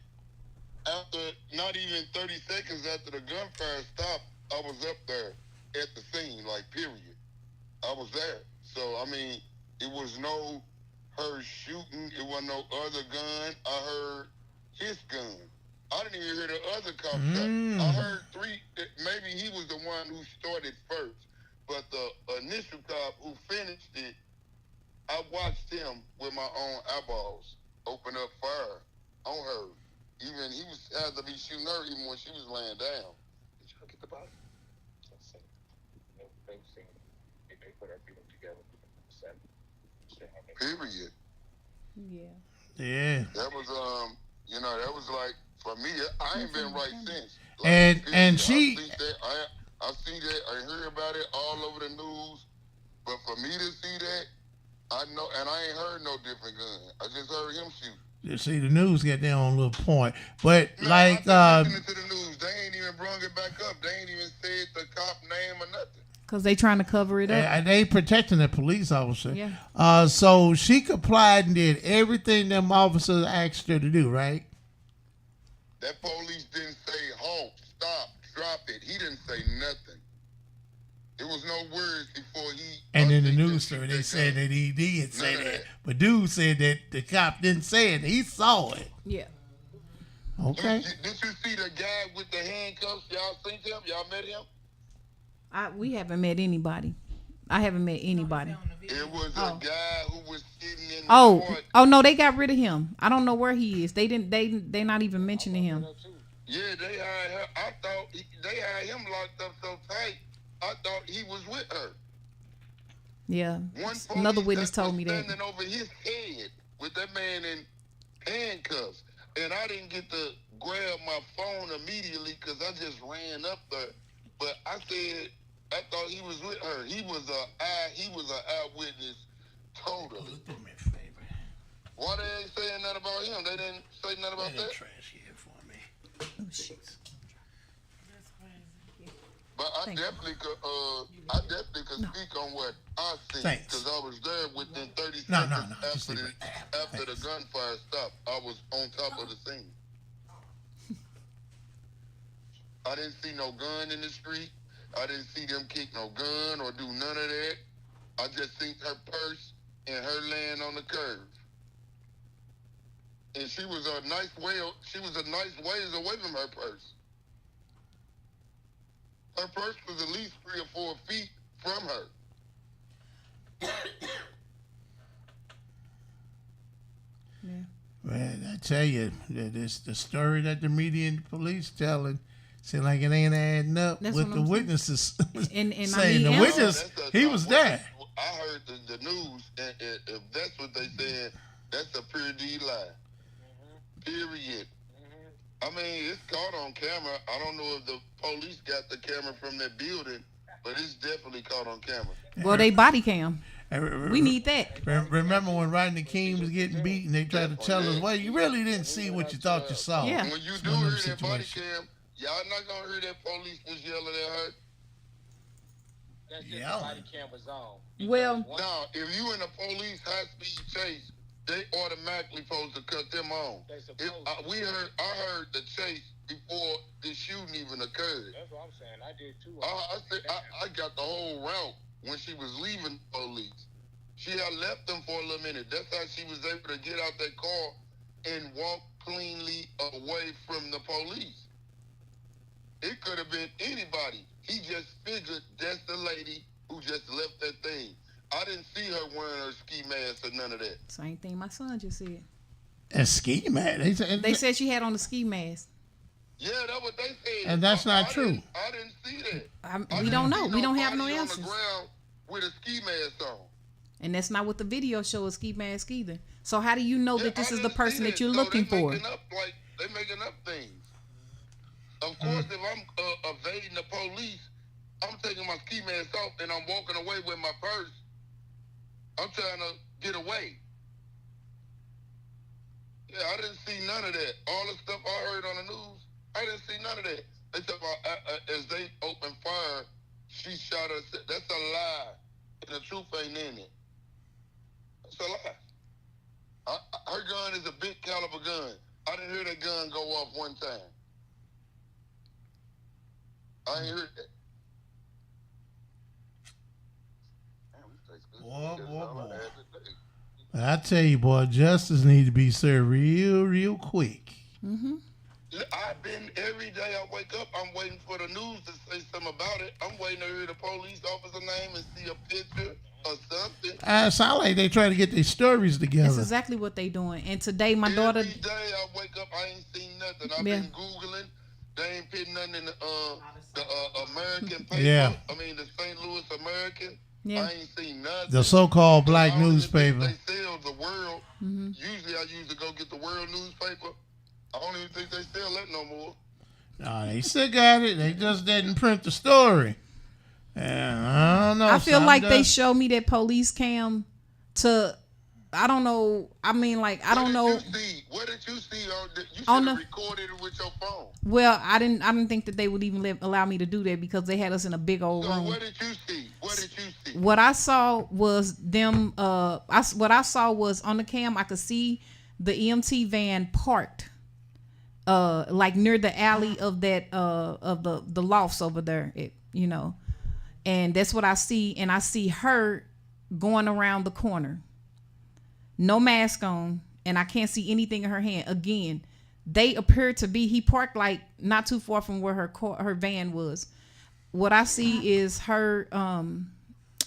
after not even 30 seconds after the gunfire stopped, I was up there at the scene, period. I was there. So, I mean, it was no her shooting. It wasn't no other gun. I heard his gun. I didn't even hear the other cop shot. I heard 3. Maybe he was the one who started first. But the initial cop who finished it, I watched him with my own eyeballs open up fire on her. Even he had to be shooting her even when she was laying down. Did you get the body? They put our people together. Period. Yeah. Yeah. That was that was like, for me, I ain't been right since. And she I see that, I hear about it all over the news, but for me to see that, I know, and I ain't heard no different gun. I just heard him shoot. You see, the news got their own little point, but No, like, I've been listening to the news. They ain't even brung it back up. They ain't even said the cop name or nothing. Cause they trying to cover it up. they protecting the police officer. Yeah. So she complied and did everything them officers asked her to do, right? That police didn't say halt, stop, drop it. He didn't say nothing. It was no words before he. And in the he news just story, shoot they that said gun. that he did say None of that. that. But dude said that the cop didn't say it. He saw it. Yeah. Okay. Did you see the guy with the handcuffs? Y'all seen him? Y'all met him? We haven't met anybody. I haven't met anybody. It was Oh. a guy who was sitting in the Oh, court. oh no, they got rid of him. I don't know where he is. They didn't. They not even mentioning him. Yeah, they had her. I thought they had him locked up so tight. I thought he was with her. Yeah. One Another police witness that told was me that. standing over his head with that man in handcuffs, and I didn't get to grab my phone immediately because I just ran up there. But I said I thought he was with her. He was an eyewitness totally. Why they ain't saying nothing about him? They didn't say nothing about that. Trash here for me. Oh shit. But I definitely could speak on what I see Thanks. because I was there within 30 No, seconds just after leave after it. the gunfire stopped. I was on top of the scene. I didn't see no gun in the street. I didn't see them kick no gun or do none of that. I just seen her purse and her laying on the curb. And she was a nice ways away from her purse. Her purse was at least 3 or 4 feet from her. Yeah. Well, I tell you, the story that the media and the police telling, seem like it ain't adding up That's with what the I'm saying. witnesses And I saying mean, the answer- witness, he was there. I heard the news, and if that's what they said, that's a pure D lie. Period. I mean, it's caught on camera. I don't know if the police got the camera from that building, but it's definitely caught on camera. Well, they body cam. And We need that. Remember when Rodney King was getting beaten? They tried to tell us, well, you really didn't see what you thought you saw. Yeah. When you It's do one of hear them that body situations. cam, y'all not gonna hear that police was yelling at her. That's just Yeah. the body cam was on. Well- Now, if you in a police high-speed chase, they automatically supposed to cut them on. They If, supposed I heard the chase before the shooting even occurred. That's what I'm saying. I did too. I got the whole route when she was leaving the police. She had left them for a little minute. That's how she was able to get out that car and walk cleanly away from the police. It could have been anybody. He just figured that's the lady who just left that thing. I didn't see her wearing her ski mask or none of that. Same thing my son just said. And ski man, They said she had on the ski mask. Yeah, that's what they said. And that's not I true. I didn't see that. I We didn't don't know. see We don't have no nobody on answers. the ground with a ski mask on. And that's not what the video show a ski mask either. So how do you know that this I is the didn't person see that you're So looking they for? making up, they making up things. Of course, if I'm evading the police, I'm taking my ski mask off and I'm walking away with my purse. I'm trying to get away. Yeah, I didn't see none of that. All the stuff I heard on the news, I didn't see none of that. They talk about as they opened fire, she shot her. That's a lie, and the truth ain't in it. That's a lie. Her gun is a big caliber gun. I didn't hear that gun go off one time. I ain't heard that. Boy. I tell you, boy, justice need to be served real quick. Mm-hmm. I've been every day I wake up, I'm waiting for the news to say something about it. I'm waiting to hear the police officer name and see a picture or something. It sound like they trying to get their stories That's together. exactly what they doing. And today my daughter. Every day I wake up, I ain't seen nothing. I've Yeah. been Googling. They ain't putting nothing in the American paper. Yeah. I mean, the St. Louis American. Yeah. I ain't seen nothing. The so-called black I don't even newspaper. think They sell the World. Mm-hmm. Usually I used to go get the World newspaper. I don't even think they sell that no more. No, they still got it. They just didn't print the story. And I don't know. I feel something like they does- show me that police cam to. I don't know. I mean, like I don't know. What did you see? You should On have the- recorded it with your phone. Well, I didn't think that they would even allow me to do that because they had us in a big old So room. what did you see? What did you see? What I saw was them. What I saw was on the cam. I could see the EMT van parked, like near the alley of that of the lofts over there. And that's what I see. And I see her going around the corner. No mask on. And I can't see anything in her hand. Again, they appear to be, he parked like not too far from where her van was. What I see is her,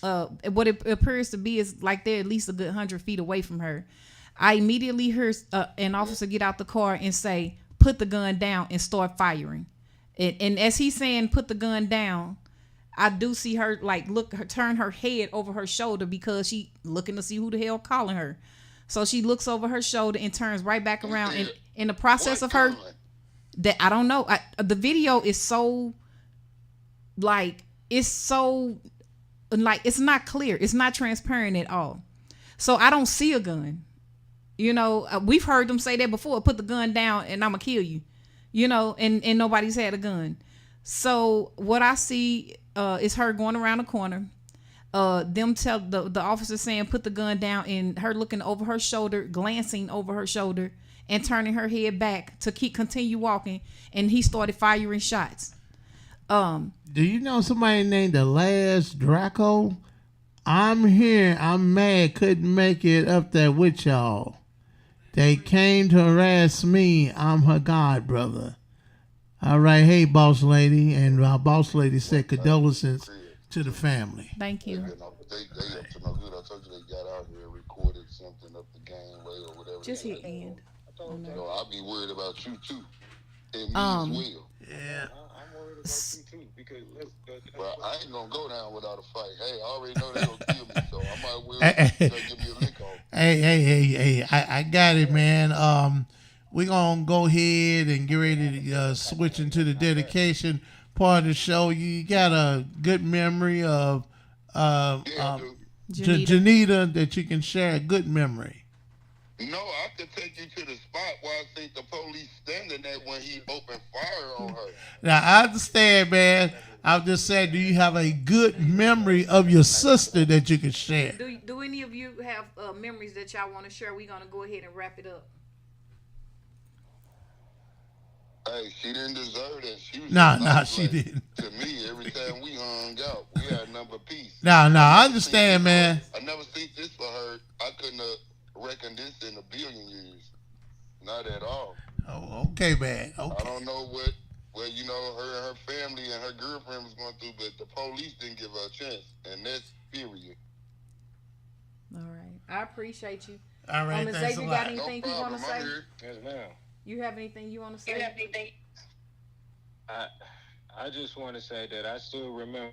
what it appears to be is like they're at least a good 100 feet away from her. I immediately heard an officer get out the car and say, put the gun down and start firing. And as he's saying, put the gun down, I do see her like turn her head over her shoulder because she looking to see who the hell calling her. So she looks over her shoulder and turns right back around. And in the process of her, that I don't know, the video is so like, it's not clear. It's not transparent at all. So I don't see a gun. You know, we've heard them say that before. Put the gun down and I'm going to kill you. You know, and nobody's had a gun. So what I see is her going around the corner. Them tell the officer saying put the gun down, and her looking over her shoulder, glancing over her shoulder, and turning her head back to continue walking. And he started firing shots. Do you know somebody named the Last Draco? I'm here. I'm mad. Couldn't make it up there with y'all. They came to harass me. I'm her god brother. All right. Hey, boss lady. And our boss lady said condolences to the family. Thank you. They up to no good. I told you they got out here and recorded something up the gangway or whatever. Just hit end. So I'll be worried about you too. And me as well. Yeah. I'm worried about you too because Well, I ain't gonna go down without a fight. Hey, I already know they gonna kill me, so I might well give me a lick off. Hey, I got it, man. We're gonna go ahead and get ready to switch into the dedication part of the show. You got a good memory of Janita that you can share, a good memory. No, I could take you to the spot where I think the police standing at when he opened fire on her. Now, I understand, man. I'm just saying, do you have a good memory of your sister that you can share? Do any of you have memories that y'all want to share? We're going to go ahead and wrap it up. Hey, she didn't deserve that. She was she didn't. To me, every time we hung out, we had number peace. I understand, man. I never seen this for her. I couldn't have reckoned this in a billion years. Not at all. Oh, okay, man. Okay. I don't know what you know, her and her family and her girlfriend was going through, but the police didn't give her a chance, and that's period. All right. I appreciate you. All right, Ms. thanks Xavier, a got lot. anything you want to say? yes, ma'am. You have anything you want to say? I just want to say that I still remember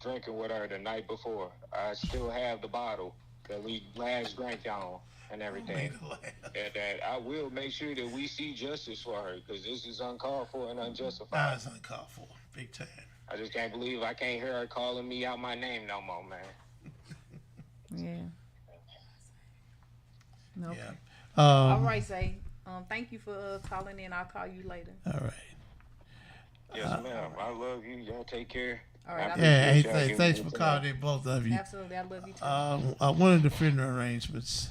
drinking with her the night before. I still have the bottle that we last drank on and everything. And that I will make sure that we see justice for her because this is uncalled for and unjustified. That's uncalled for, big time. I just can't believe I can't hear her calling me out my name no more, man. Yeah. No. Yeah. All right, Zay. Thank you for calling in. I'll call you later. All right. Yes, ma'am. I love you. Y'all take care. All right. Thanks for calling in, both of you. Absolutely. I love you too. One of the funeral arrangements.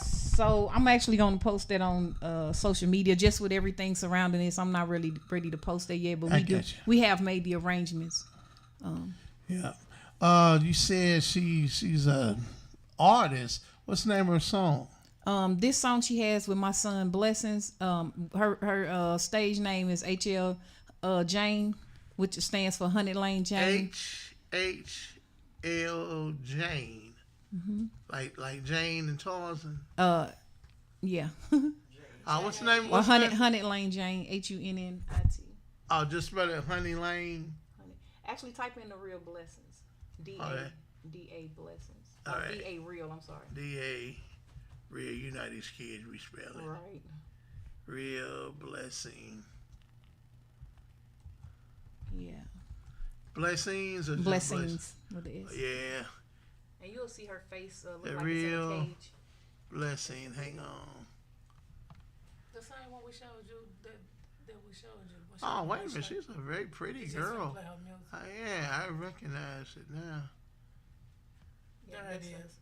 So I'm actually going to post that on social media just with everything surrounding this. I'm not really ready to post that yet, but we have made the arrangements. Yeah. You said she's an artist. What's the name of her song? This song she has with my son Blessings. Her stage name is HL Jane, which stands for Honey Lane Jane. HL Jane. Mm-hmm. Like Jane and Tarzan. Yeah. What's the name? Or Honey Lane Jane. HUNNIT. Oh, just spell it Honey Lane. Actually, type in the real Blessings. DA Blessings. All right. DA Real. I'm sorry. DA Real. You know these kids respell it. Right. Real Blessing. Yeah. Blessings or Blessings with the S. Yeah. And you'll see her face look The like real it's in a cage. Blessing. Hang on. The same one we showed you that we showed you. Oh, wait a minute. She's a very pretty girl. Yeah, I recognize it now. There it is.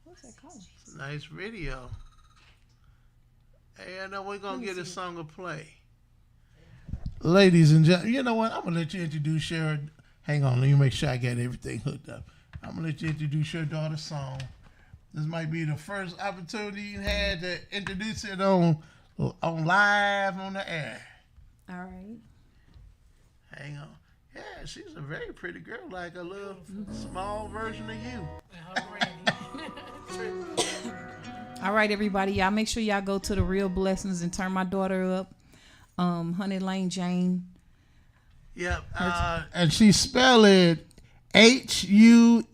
What's that called? It's a nice video. Hey, I know we're going to get a song to play. ladies and gentlemen, you know what? I'm gonna let you introduce your. Hang on, let me make sure I got everything hooked up. I'm gonna let you introduce your daughter's song. This might be the first opportunity you had to introduce it on live on the air. All right. Hang on. Yeah, she's a very pretty girl, like a little small version of you. All right, everybody. Y'all make sure y'all go to the Real Blessings and turn my daughter up. Honey Lane Jane. Yep. And she spelled it HUNNIT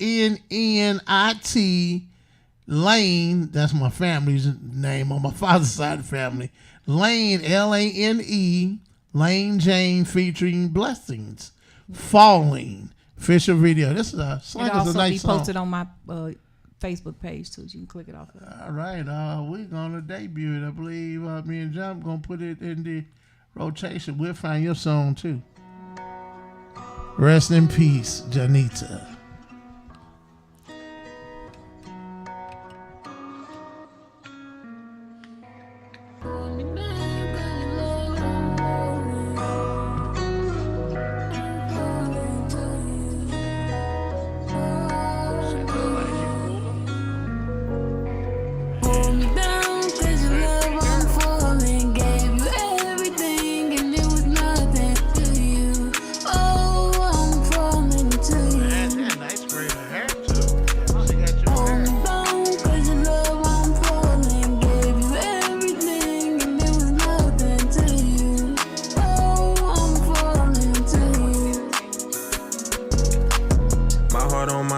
Lane. That's my family's name on my father's side of the family. Lane, LANE, Lane Jane featuring Blessings. Falling. Official video. This is a song. It'll also nice be song. posted on my Facebook page too. So you can click it off. All right. We're going to debut it. I believe me and John going to put it in the rotation. We'll find your song too. Rest in peace, Janita.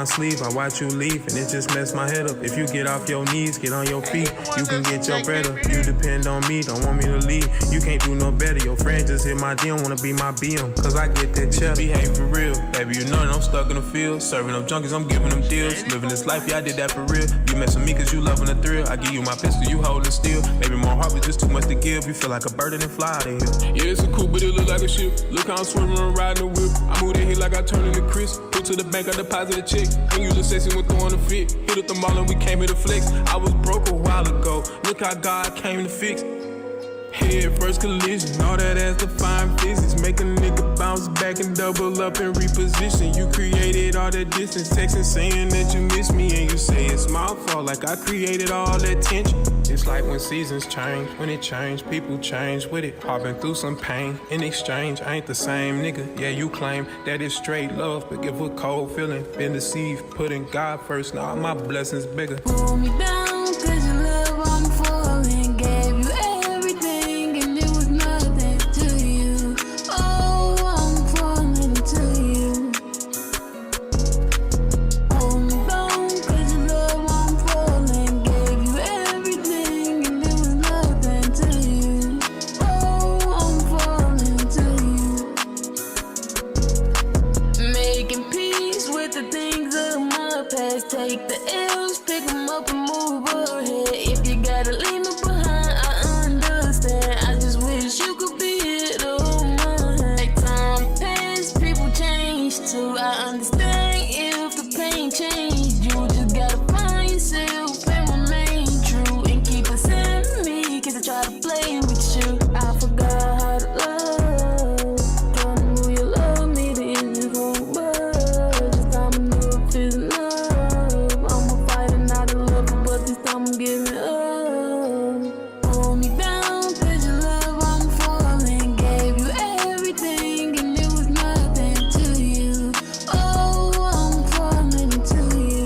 Sleep, I watch you leave, and it just messed my head up. If you get off your knees, get on your feet, you can get your better. You depend on me, don't want me to leave. You can't do no better. Your friend just hit my DM, wanna be my BM, cause I get that check. Behave for real, baby, you know that I'm stuck in the field. Serving up junkies, I'm giving them deals. Living this life, yeah, I did that for real. You mess with me cause you loving the thrill. I give you my pistol, you holding still. Baby, my heart was just too much to give. You feel like a bird and fly out of here. Yeah, it's a coupe, but it look like a ship. Look how I'm swerving and riding the whip. I move that hit like I turn into Chris. Put to the bank, I deposit a check. And you look sexy when throwing a fit. Hit up the mall and we came here to flex. I was broke a while ago. Look how God came to fix. Head first collision, all that ass define physics. Make a nigga bounce back and double up and reposition. You created all that distance, texting saying that you miss me, and you say it's my fault, like I created all that tension. It's like when seasons change, when it change, people change with it. I've been through some pain, in exchange, I ain't the same nigga. Yeah, you claim that it's straight love, but give a cold feeling. Been deceived, putting God first, now my blessings bigger. Pull me down, cause your love I'm falling. Gave you everything and it was nothing to you. Oh, I'm falling to you. Pull me down, cause your love I'm falling. Gave you everything and it was nothing to you. Oh, I'm falling to you. Making peace with the things of my past. Take the L's, pick them up and move ahead. If you gotta leave me behind, I understand. I just wish you could be here to hold my hand. Like time passed, people change too. I understand if the pain changed. You just gotta find yourself and remain true. And keep it in me, cause I try to play with you. I forgot how to love. Trying to move you love me, the engine won't budge. This time I knew it feels enough. I'm a fighter, not a lover, but this time I'm giving up. Hold me down, cause your love I'm falling. Gave you everything and it was nothing to you. Oh, I'm falling to you.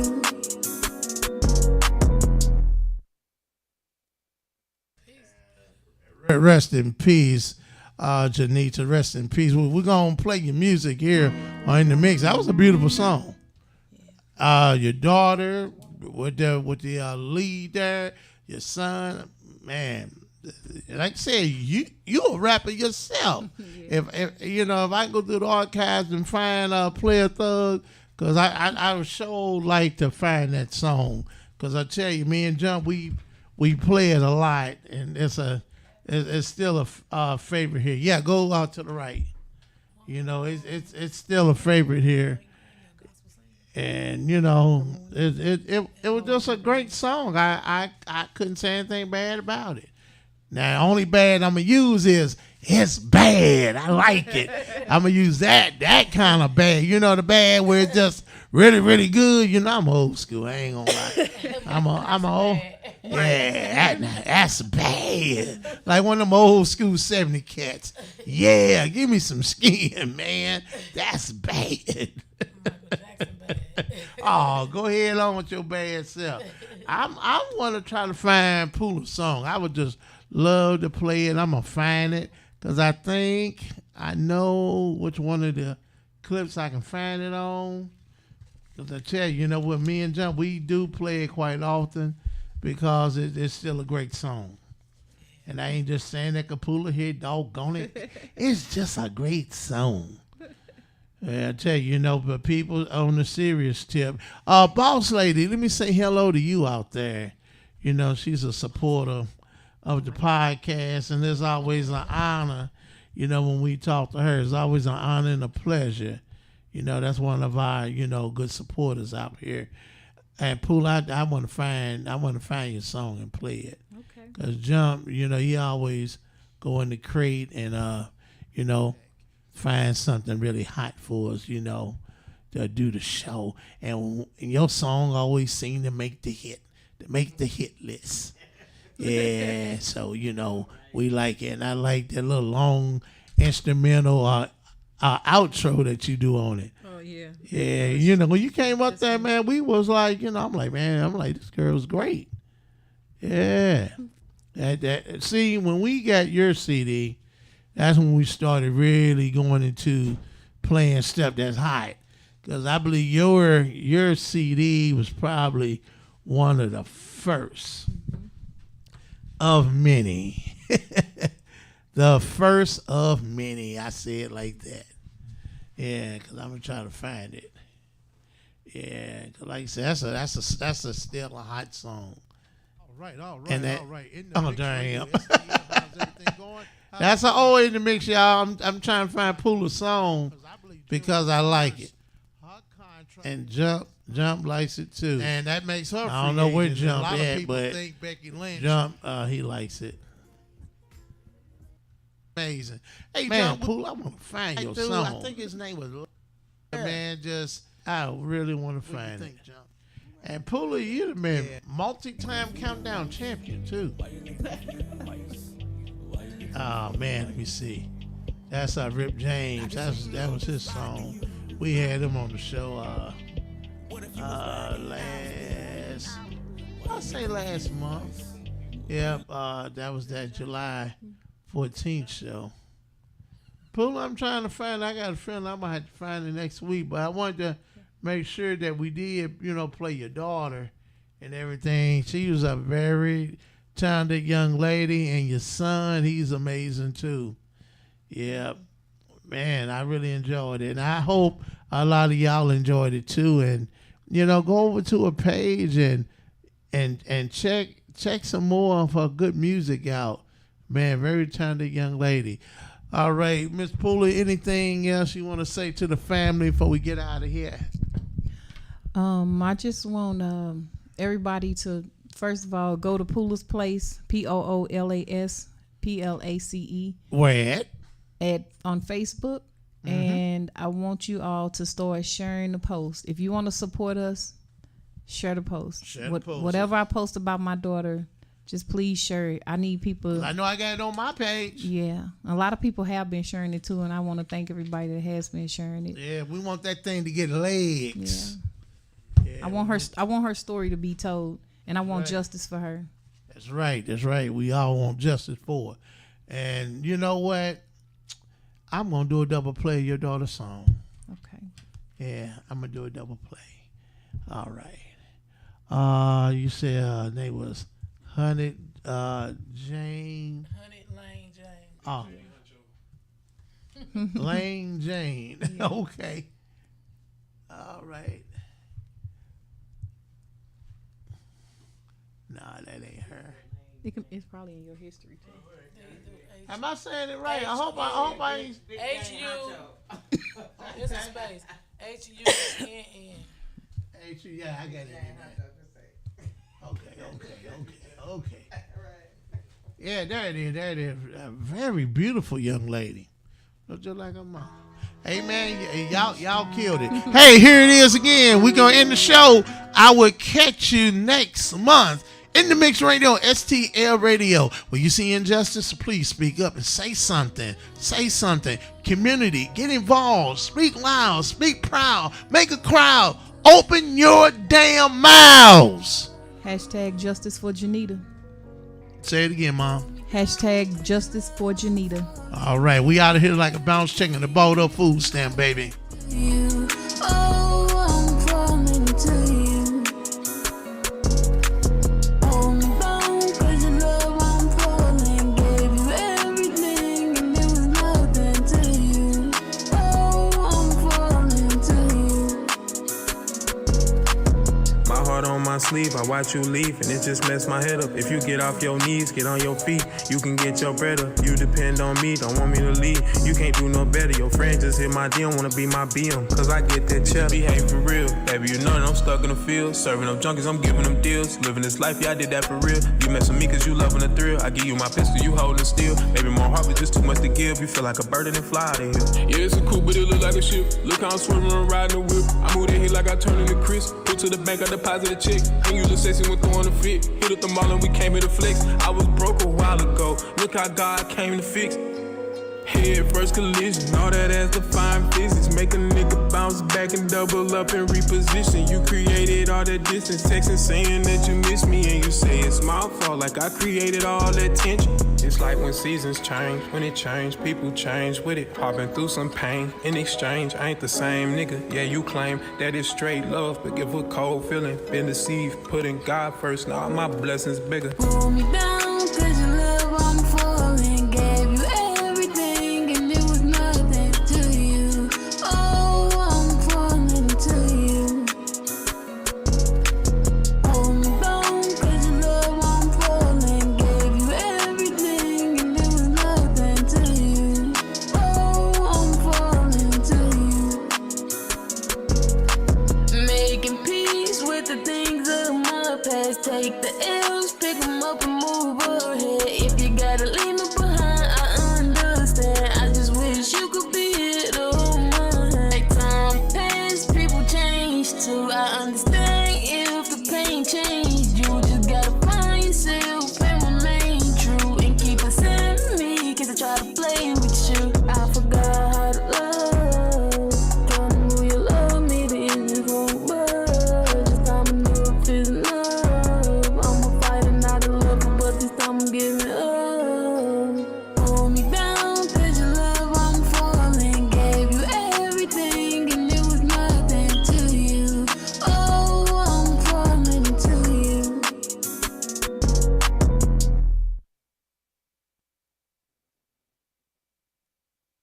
Rest in peace, Janita. Rest in peace. We're gonna play your music here on In the Mix. That was a beautiful song. Your daughter with the lead there, your son, man. Like I said, you a rapper yourself. If you know, if I can go through the archives and find Player Thug, because I would sure like to find that song. Because I tell you, me and Jump, we play it a lot, and it's still a favorite here. Yeah, go out to the right. You know, it's still a favorite here. And you know, it was just a great song. I couldn't say anything bad about it. Now, the only bad I'm gonna use is It's bad. I like it. I'm gonna use that kind of bad. You know, the bad where it's just really, really good. You know, I'm old school. I ain't gonna lie. I'm a old. Yeah, that's bad. Like one of them old school 70 cats. Yeah, give me some skin, man. That's bad. Oh, go ahead on with your bad self. I want to try to find Poola's song. I would just love to play it. I'm gonna find it because I think I know which one of the clips I can find it on. Because I tell you, with me and Jump, we do play it quite often because it's still a great song. And I ain't just saying that Kapula here, doggone it. It's just a great song. Yeah, I tell you, but people on the serious tip. Boss Lady, let me say hello to you out there. She's a supporter of the podcast, and it's always an honor, when we talk to her. It's always an honor and a pleasure. That's one of our, good supporters out here. And Pool, I want to find your song and play it. Okay. Cause Jump, he always go in the crate and find something really hot for us, to do the show. And your song always seem to make the hit list. Yeah, so we like it, and I like that little long instrumental outro that you do on it. Oh yeah. Yeah, when you came up there, man, we was like, I'm like, this girl's great. Yeah. See, when we got your CD, that's when we started really going into playing stuff that's hot. Because I believe your CD was probably one of the first of many. The first of many. I say it like that. Yeah, because I'm going to try to find it. Yeah, because like I said, that's a still a hot song. All right. In the damn. That's an old in the mix, y'all. I'm trying to find Poola's song because I like it. And Jump likes it too. And that makes her I don't know where Jump at, but think Becky Lynch. Jump, he likes it. Amazing. Hey, man, Pool, I want to find your song. I think his name was man, I really want to find it. Jump? And Poola, you've been multi-time countdown champion too. Oh man, let me see. That's Rip James. That was his song. We had him on the show last month. Yep, that was that July 14th show. Pool, I'm trying to find. I got a feeling I might have to find it next week, but I wanted to make sure that we did, play your daughter and everything. She was a very talented young lady, and your son, he's amazing too. Yeah, man, I really enjoyed it, and I hope a lot of y'all enjoyed it too. And go over to her page and check some more of her good music out. Man, very talented young lady. All right, Miss Poola, anything else you want to say to the family before we get out of here? I just want everybody to, first of all, go to Poola's Place, Poolas Place. Where at on Facebook. Mm-hmm. And I want you all to start sharing the post. If you want to support us, share the post. Whatever I post about my daughter, just please share it. I need people. I know I got it on my page. Yeah. A lot of people have been sharing it too, and I want to thank everybody that has been sharing it. Yeah, we want that thing to get legs. Yeah. I want her story to be told, and I want justice for her. That's right. We all want justice for her. And you know what? I'm going to do a double play of your daughter's song. Okay. Yeah, I'm going to do a double play. All right. You said her name was Honey Jane. Honey Lane Jane. Oh. Lane Jane. Yeah. Okay. All right. Nah, that ain't her. It's probably in your history too. Am I saying it right? I hope I ain't. H-U. It's a space. H-U-N-N. H-U, yeah, I got it in there. Okay. Yeah, there it is. There it is. A very beautiful young lady. Look just like her mom. Hey, man, y'all killed it. Hey, here it is again. We're going to end the show. I will catch you next month. In the Mix Radio, STL Radio. When you see injustice, please speak up and say something. Say something. Community, get involved. Speak loud. Speak proud. Make a crowd. Open your damn mouths. Hashtag justice for Janita. Say it again, Mom. Hashtag justice for Janita. All right, we out of here like a bounce chicken, the balled up food stamp, baby. You, oh, I'm falling to you. Hold me down, 'cause your love I'm falling. Gave you everything and there was nothing to you. Oh, I'm falling to you. My heart on my sleeve, I watch you leave, and it just messed my head up. If you get off your knees, get on your feet, you can get your bread up. You depend on me, don't want me to leave. You can't do no better. Your friend just hit my DM, wanna be my BM, cause I get that check. Behave for real, baby, you know that I'm stuck in the field. Serving them junkies, I'm giving them deals. Living this life, yeah, I did that for real. You mess with me cause you loving the thrill. I give you my pistol, you holding steel. Baby, my heart was just too much to give. You feel like a bird and fly out of here. Yeah, it's a coupe, but it look like a ship. Look how I'm swimming and riding the whip. I move that hit like I turn into Chris. Put to the bank, I deposit a check. And you look sexy when throwing a fit. Hit up the mall and we came here to flex. I was broke a while ago. Look how God came to fix. Head first collision, all that ass define physics. Make a nigga bounce back and double up and reposition. You created all that distance, texting saying that you miss me, and you say it's my fault, like I created all that tension. It's like when seasons change, when it change, people change with it. I've been through some pain, in exchange, I ain't the same nigga. Yeah, you claim that it's straight love, but give a cold feeling. Been deceived, putting God first, now my blessings bigger. Pull me down.